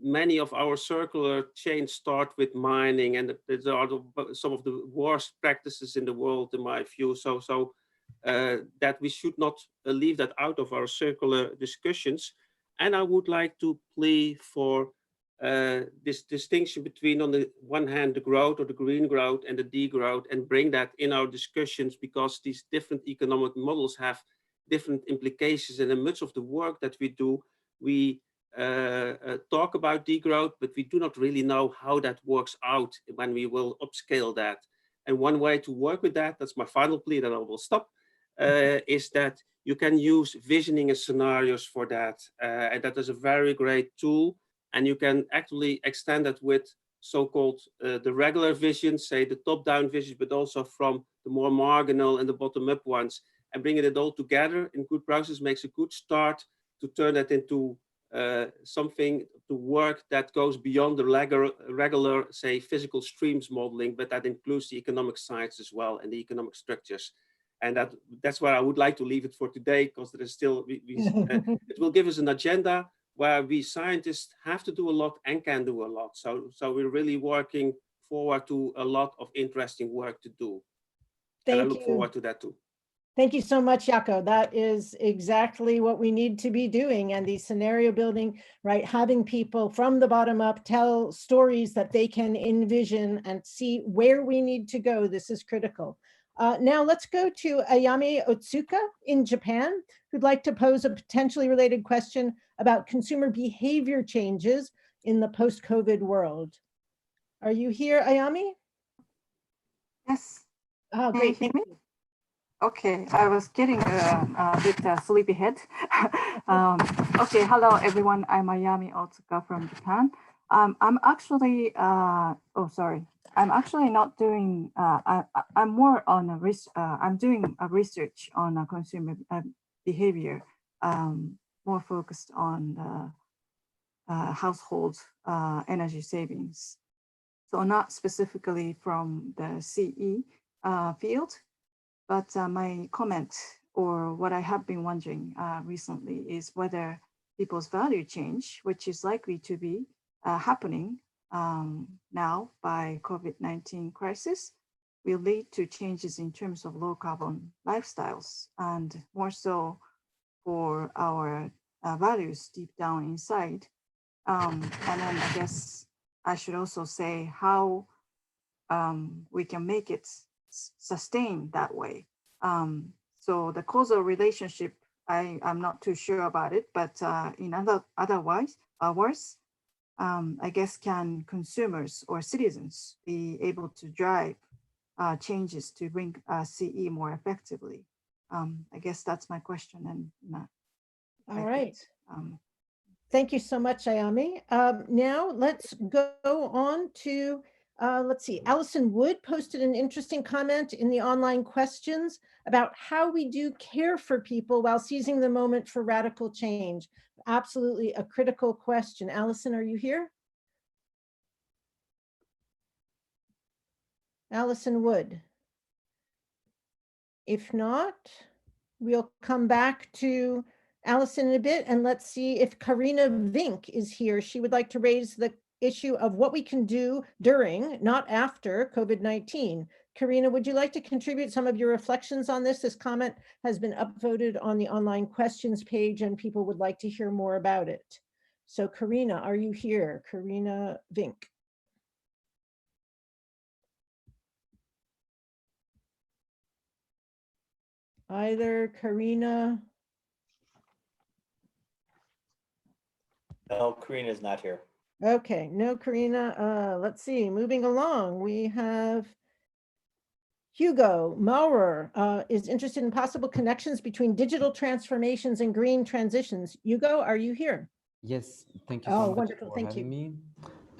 many of our circular chains start with mining, and these are some of the worst practices in the world, in my view. So that we should not leave that out of our circular discussions. And I would like to plea for this distinction between, on the one hand, the growth or the green growth and the degrowth, and bring that in our discussions, because these different economic models have different implications. And in much of the work that we do, we talk about degrowth, but we do not really know how that works out when we will upscale that. And one way to work with that, that's my final plea, then I will stop, is that you can use visioning and scenarios for that. And that is a very great tool. And you can actually extend that with so-called the regular visions, say the top-down visions, but also from the more marginal and the bottom-up ones, and bringing it all together in good process makes a good start to turn that into something to work that goes beyond the regular, say, physical streams modeling, but that includes the economic science as well and the economic structures. And that's where I would like to leave it for today, because there is still, it will give us an agenda where we scientists have to do a lot and can do a lot. So we're really working forward to a lot of interesting work to do. And I look forward to that too. Thank you so much, Jaco. That is exactly what we need to be doing. And the scenario building, right? Having people from the bottom up tell stories that they can envision and see where we need to go. This is critical. Now let's go to Ayami Otsuka in Japan, who'd like to pose a potentially related question about consumer behavior changes in the post-COVID world. Are you here, Ayami? Yes. Oh, great. Thank you. Okay, I was getting a bit sleepy head. Okay, hello everyone. I'm Ayami Otsuka from Japan. I'm actually, I'm actually not doing. I'm more on a I'm doing a research on consumer behavior, more focused on household energy savings. So not specifically from the CE field. But my comment, or what I have been wondering recently, is whether people's value change, which is likely to be happening now by COVID-19 crisis, will lead to changes in terms of low carbon lifestyles, and more so for our values deep down inside. And then I guess I should also say how we can make it sustain that way. So the causal relationship, I'm not too sure about it, but in otherwise, I guess, can consumers or citizens be able to drive changes to bring CE more effectively? I guess that's my question. And all right. Thank you so much, Ayami. Now let's go on to, let's see, Allison Wood posted an interesting comment in the online questions about how we do care for people while seizing the moment for radical change. Absolutely a critical question. Allison, are you here? Allison Wood. If not, we'll come back to Allison in a bit, and let's see if Karina Vink is here. She would like to raise the issue of what we can do during, not after, COVID-19. Karina, would you like to contribute some of your reflections on this? This comment has been upvoted on the online questions page, and people would like to hear more about it. So Karina, are you here? Karina Vink. Either Karina. No, Karina is not here. Okay, no, Karina. Let's see, moving along, we have Hugo Maurer is interested in possible connections between digital transformations and green transitions. Hugo, are you here? Yes, thank you so much wonderful. for Thank having you.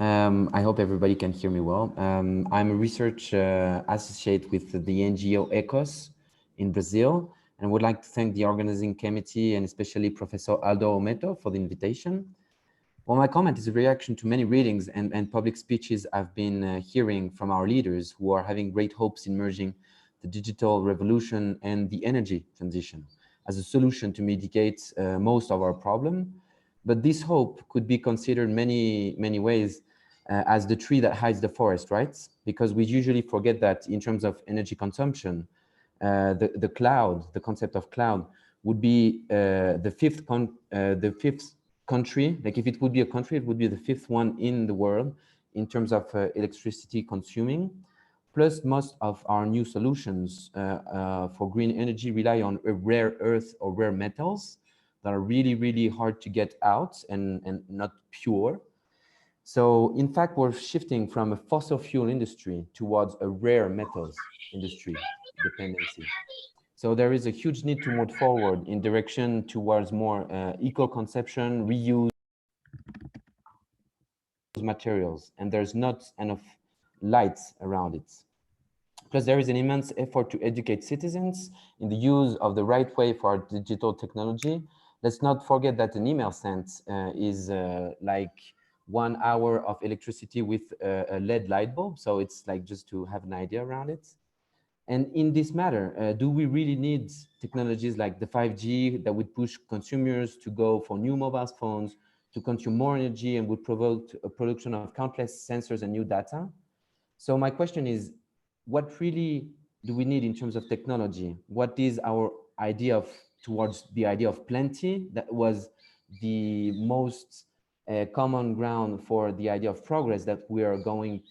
me. I hope everybody can hear me well. I'm a research associate with the NGO ECOS in Brazil, and would like to thank the organizing committee and especially Professor Aldo Ometo for the invitation. Well, my comment is a reaction to many readings and public speeches I've been hearing from our leaders who are having great hopes in merging the digital revolution and the energy transition as a solution to mitigate most of our problem. But this hope could be considered many ways as the tree that hides the forest, right? Because we usually forget that in terms of energy consumption, the cloud, the concept of cloud would be the fifth country, like if it would be a country, it would be the fifth one in the world in terms of electricity consuming. Plus, most of our new solutions for green energy rely on rare earth or rare metals that are really hard to get out and not pure. So in fact, we're shifting from a fossil fuel industry towards a rare metals industry dependency. So there is a huge need to move forward in direction towards more eco-conception, reuse materials, and there's not enough lights around it. Plus, there is an immense effort to educate citizens in the use of the right way for our digital technology. Let's not forget that an email sent is like 1 hour of electricity with a LED light bulb. So it's like just to have an idea around it. And in this matter, do we really need technologies like the 5G that would push consumers to go for new mobile phones, to consume more energy and would provoke a production of countless sensors and new data? So my question is, what really do we need in terms of technology? What is our idea of towards the idea of plenty that was the most common ground for the idea of progress that we are going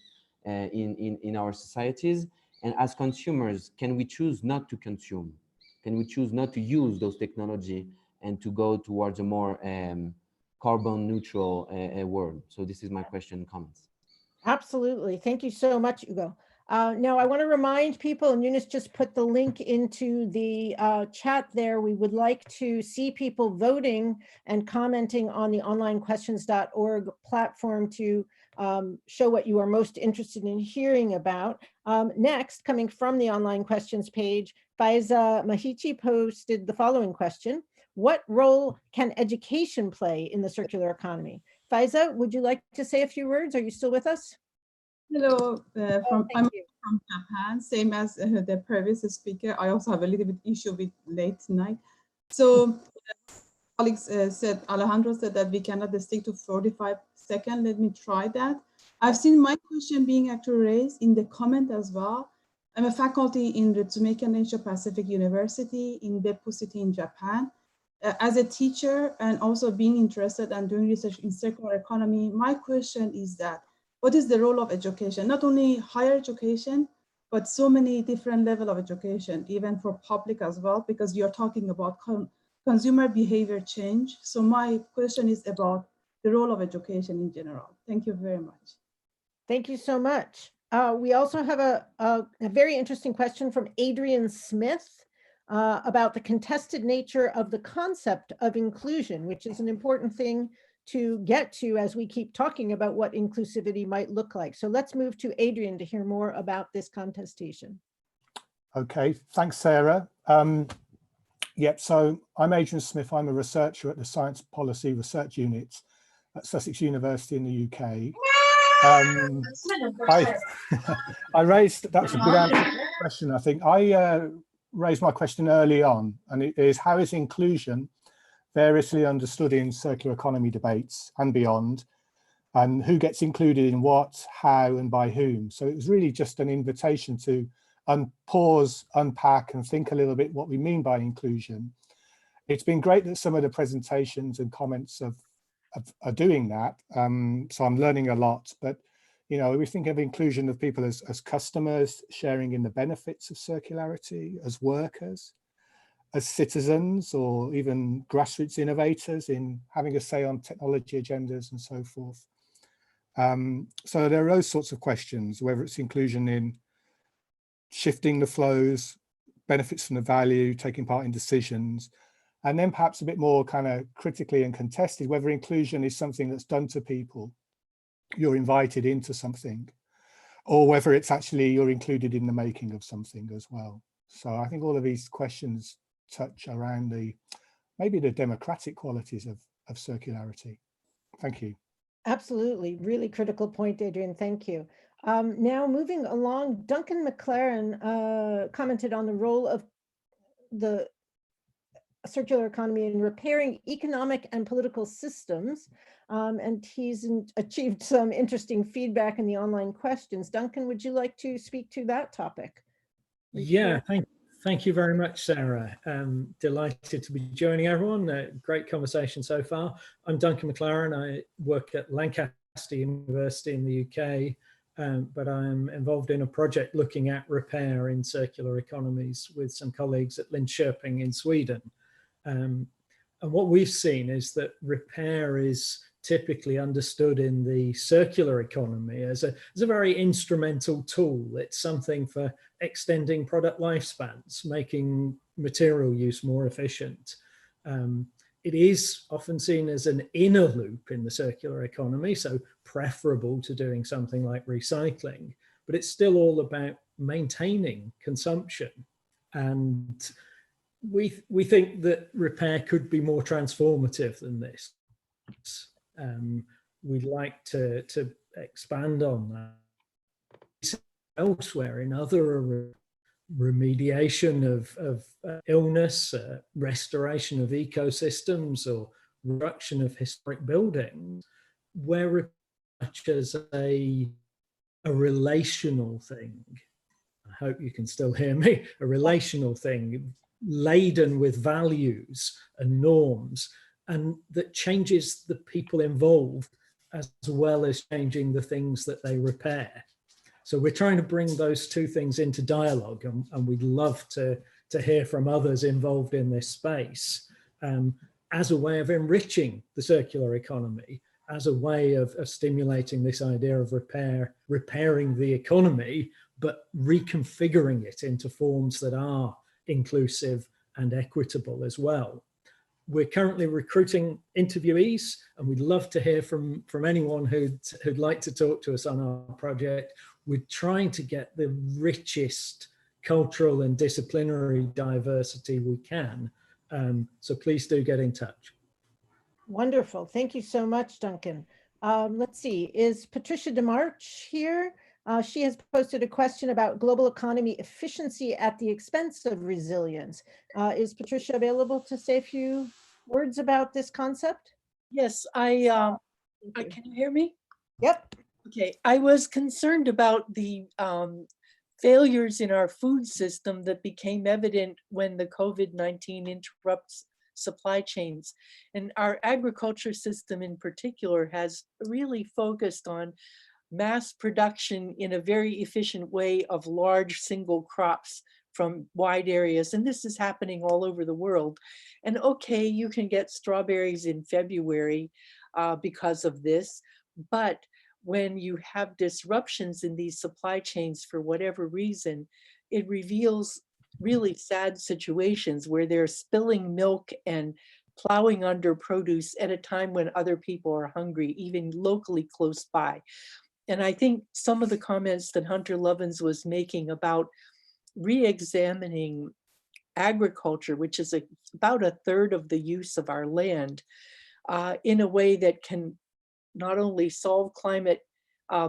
in our societies? And as consumers, can we choose not to consume? Can we choose not to use those technology and to go towards a more carbon neutral world? So this is my question and comments. Absolutely. Thank you so much, Hugo. Now, I want to remind people, and Eunice just put the link into the chat there. We would like to see people voting and commenting on the onlinequestions.org platform to show what you are most interested in hearing about. Next, coming from the online questions page, Faiza Mahichi posted the following question: what role can education play in the circular economy? Faiza, would you like to say a few words? Are you still with us? Hello, I'm from Japan, same as the previous speaker. I also have a little bit issue with late night. So colleagues said, Alejandro said that we cannot stick to 45 seconds. Let me try that. I've seen my question being actually raised in the comment as well. I'm a faculty in Ritsumeikan Asia Pacific University in Beppu City in Japan. As a teacher and also being interested and doing research in circular economy, my question is that, what is the role of education? Not only higher education, but so many different levels of education, even for public as well, because you're talking about consumer behavior change. So my question is about the role of education in general. Thank you very much. Thank you so much. We also have a very interesting question from Adrian Smith about the contested nature of the concept of inclusion, which is an important thing to get to as we keep talking about what inclusivity might look like. So let's move to Adrian to hear more about this contestation. Okay, thanks, Sarah. Yep, so I'm Adrian Smith. I'm a researcher at the Science Policy Research Unit at Sussex University in the UK. I raised, that's a good answer to the question, I think. I raised my question early on, and it is, how is inclusion variously understood in circular economy debates and beyond, and who gets included in what, how, and by whom? So it was really just an invitation to pause, unpack, and think a little bit what we mean by inclusion. It's been great that some of the presentations and comments are doing that. So I'm learning a lot, but you know, we think of inclusion of people as customers sharing in the benefits of circularity, as workers, as citizens, or even grassroots innovators in having a say on technology agendas and so forth. So there are those sorts of questions, whether it's inclusion in shifting the flows, benefits from the value, taking part in decisions, and then perhaps a bit more kind of critically and contested, whether inclusion is something that's done to people, you're invited into something, or whether it's actually you're included in the making of something as well. So I think all of these questions touch around maybe the democratic qualities of circularity. Thank you. Absolutely, really critical point, Adrian, thank you. Now moving along, Duncan Mclaren commented on the role of the circular economy in repairing economic and political systems, and he's achieved some interesting feedback in the online questions. Duncan, would you like to speak to that topic? Yeah, thank you very much, Sarah. Delighted to be joining everyone. Great conversation so far. I'm Duncan Mclaren. I work at Lancaster University in the UK, but I'm involved in a project looking at repair in circular economies with some colleagues at Linköping in Sweden. And what we've seen is that repair is typically understood in the circular economy as a very instrumental tool. It's something for extending product lifespans, making material use more efficient. It is often seen as an inner loop in the circular economy, so preferable to doing something like recycling, but it's still all about maintaining consumption. And we think that repair could be more transformative than this. We'd like to expand on that elsewhere in other remediation of illness, restoration of ecosystems, or reduction of historic buildings, where much as a relational thing. I hope you can still hear me. A relational thing laden with values and norms, and that changes the people involved as well as changing the things that they repair. So we're trying to bring those two things into dialogue, and we'd love to hear from others involved in this space as a way of enriching the circular economy, as a way of stimulating this idea of repairing the economy, but reconfiguring it into forms that are inclusive and equitable as well. We're currently recruiting interviewees, and we'd love to hear from anyone who'd like to talk to us on our project. We're trying to get the richest cultural and disciplinary diversity we can. So please do get in touch. Wonderful. Thank you so much, Duncan. Let's see, is Patricia DeMarch here? She has posted a question about global economy efficiency at the expense of resilience. Is Patricia available to say a few words about this concept? Yes, can you hear me? Yep. Okay, I was concerned about the failures in our food system that became evident when the COVID-19 interrupts supply chains. And our agriculture system in particular has really focused on mass production in a very efficient way of large single crops from wide areas. And this is happening all over the world. And okay, you can get strawberries in February because of this, but when you have disruptions in these supply chains for whatever reason, it reveals really sad situations where they're spilling milk and plowing under produce at a time when other people are hungry, even locally close by. And I think some of the comments that Hunter Lovins was making about re-examining agriculture, which is about a third of the use of our land, in a way that can not only solve climate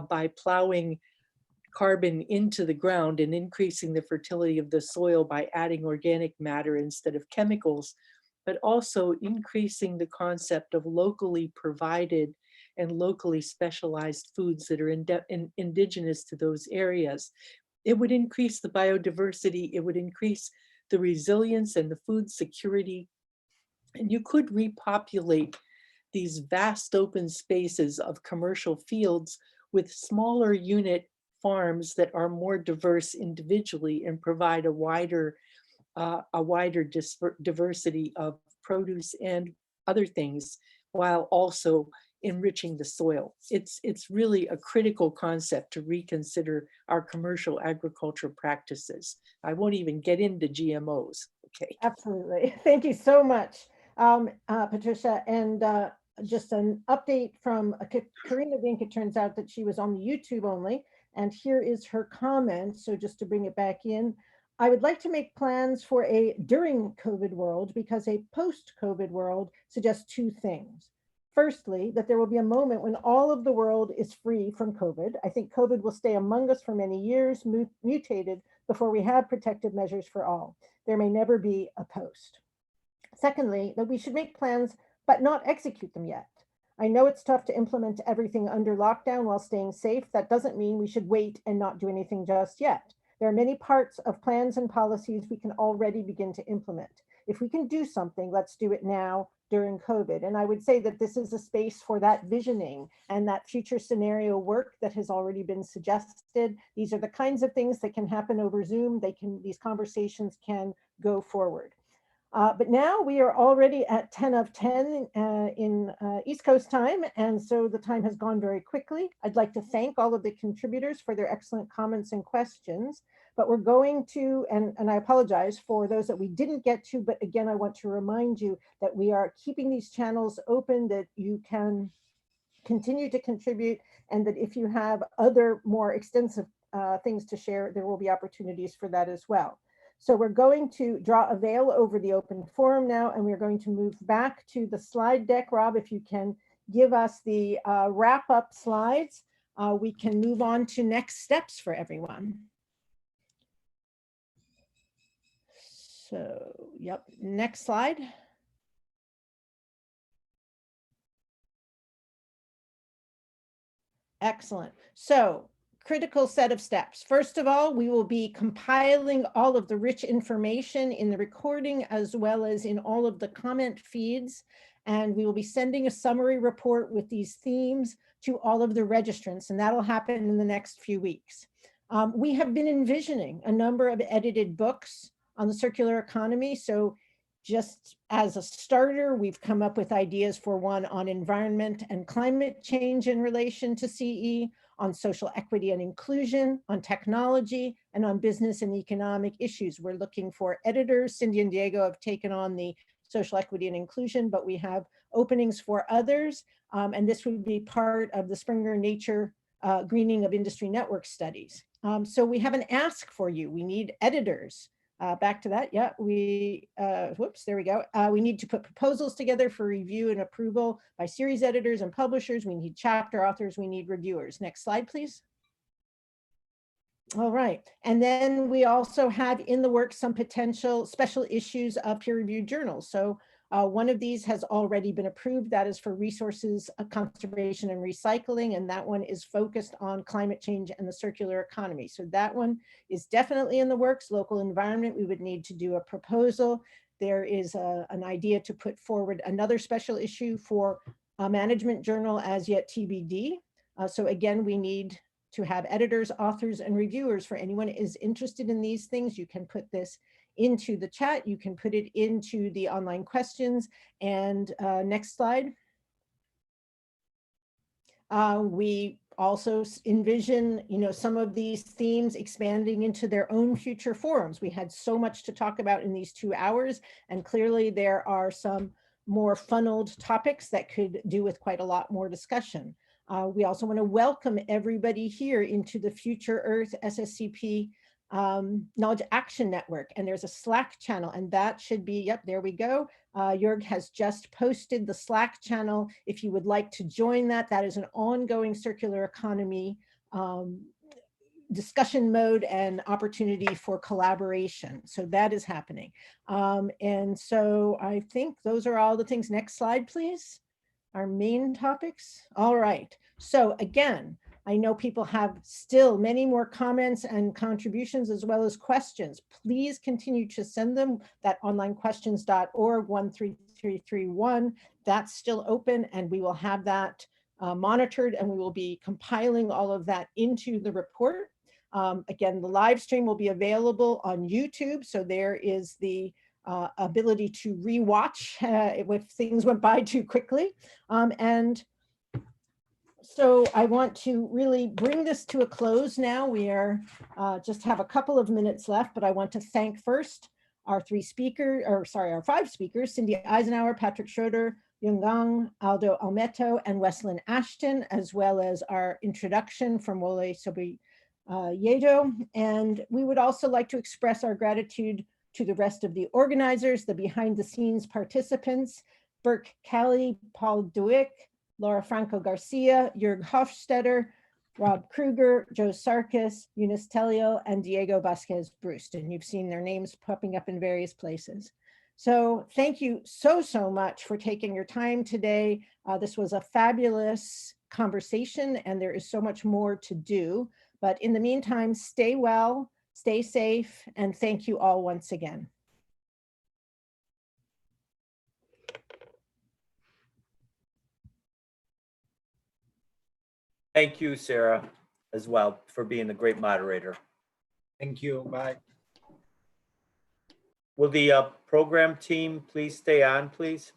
by plowing carbon into the ground and increasing the fertility of the soil by adding organic matter instead of chemicals, but also increasing the concept of locally provided and locally specialized foods that are indigenous to those areas. It would increase the biodiversity, it would increase the resilience and the food security, and you could repopulate these vast open spaces of commercial fields with smaller unit farms that are more diverse individually and provide a wider diversity of produce and other things, while also enriching the soil. It's really a critical concept to reconsider our commercial agriculture practices. I won't even get into GMOs. Okay. Absolutely. Thank you so much, Patricia. And just an update from Karina Vink. It turns out that she was on the YouTube only. And here is her comment. So just to bring it back in, I would like to make plans for a during COVID world because a post-COVID world suggests two things. Firstly, that there will be a moment when all of the world is free from COVID. I think COVID will stay among us for many years, mutated before we have protective measures for all. There may never be a post. Secondly, that we should make plans but not execute them yet. I know it's tough to implement everything under lockdown while staying safe. That doesn't mean we should wait and not do anything just yet. There are many parts of plans and policies we can already begin to implement. If we can do something, let's do it now during COVID. And I would say that this is a space for that visioning and that future scenario work that has already been suggested. These are the kinds of things that can happen over Zoom. These conversations can go forward. But now we are already at 10 of 10 in East Coast time, and so the time has gone very quickly. I'd like to thank all of the contributors for their excellent comments and questions, but we're going to, and I apologize for those that we didn't get to, but again, I want to remind you that we are keeping these channels open, that you can continue to contribute, and that if you have other more extensive things to share, there will be opportunities for that as well. So we're going to draw a veil over the open forum now, and we're going to move back to the slide deck. Rob, if you can give us the wrap up slides, we can move on to next steps for everyone. So, yep, next slide. Excellent. So, critical set of steps. First of all, we will be compiling all of the rich information in the recording as well as in all of the comment feeds. And we will be sending a summary report with these themes to all of the registrants, and that'll happen in the next few weeks. We have been envisioning a number of edited books on the circular economy. So just as a starter, we've come up with ideas for one on environment and climate change in relation to CE, on social equity and inclusion, on technology, and on business and economic issues. We're looking for editors. Cindy and Diego have taken on the social equity and inclusion, but we have openings for others. And this would be part of the Springer Nature Greening of Industry Network studies. So we have an ask for you. We need editors. Back to that, yeah, whoops, there we go. We need to put proposals together for review and approval by series editors and publishers. We need chapter authors, we need reviewers. Next slide, please. All right. And then we also have in the works some potential special issues of peer-reviewed journals. So one of these has already been approved. That is for resources conservation and recycling. And that one is focused on climate change and the circular economy. So that one is definitely in the works. Local environment, we would need to do a proposal. There is an idea to put forward another special issue for a management journal, as yet TBD. So again, we need to have editors, authors, and reviewers. For anyone who is interested in these things, you can put this into the chat. You can put it into the online questions. And next slide. We also envision, some of these themes expanding into their own future forums. We had so much to talk about in these 2 hours, and clearly there are some more funneled topics that could do with quite a lot more discussion. We also want to welcome everybody here into the Future Earth SSCP Knowledge Action Network. And there's a Slack channel, and that should be, yep, there we go. Jörg has just posted the Slack channel. If you would like to join that, that is an ongoing circular economy discussion mode and opportunity for collaboration. So that is happening. And so I think those are all the things. Next slide, please. Our main topics. All right. So again, I know people have still many more comments and contributions as well as questions. Please continue to send them. That onlinequestions.org 13331, that's still open, and we will have that monitored, and we will be compiling all of that into the report. Again, the live stream will be available on YouTube. So there is the ability to rewatch if things went by too quickly. And so I want to really bring this to a close now. We are just have a couple of minutes left, but I want to thank first our our 5 speakers, Cindy Eisenhower, Patrick Schroeder, Yungang, Aldo Almeto, and Wesleyan Ashton, as well as our introduction from Wole Sobiyedo. And we would also like to express our gratitude to the rest of the organizers, the behind the scenes participants, Burke Kelly, Paul Duick, Laura Franco Garcia, Jörg Hofstetter, Rob Kruger, Joe Sarkis, Eunice Telio, and Diego Vasquez Brust. And you've seen their names popping up in various places. So thank you so much for taking your time today. This was a fabulous conversation, and there is so much more to do. But in the meantime, stay well, stay safe, and thank you all once again. Thank you, Sarah, as well, for being a great moderator. Thank you. Bye. Will the program team please stay on, please?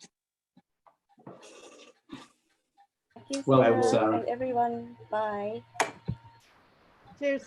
Thank you, Sarah. Good night, everyone. Bye. Cheers.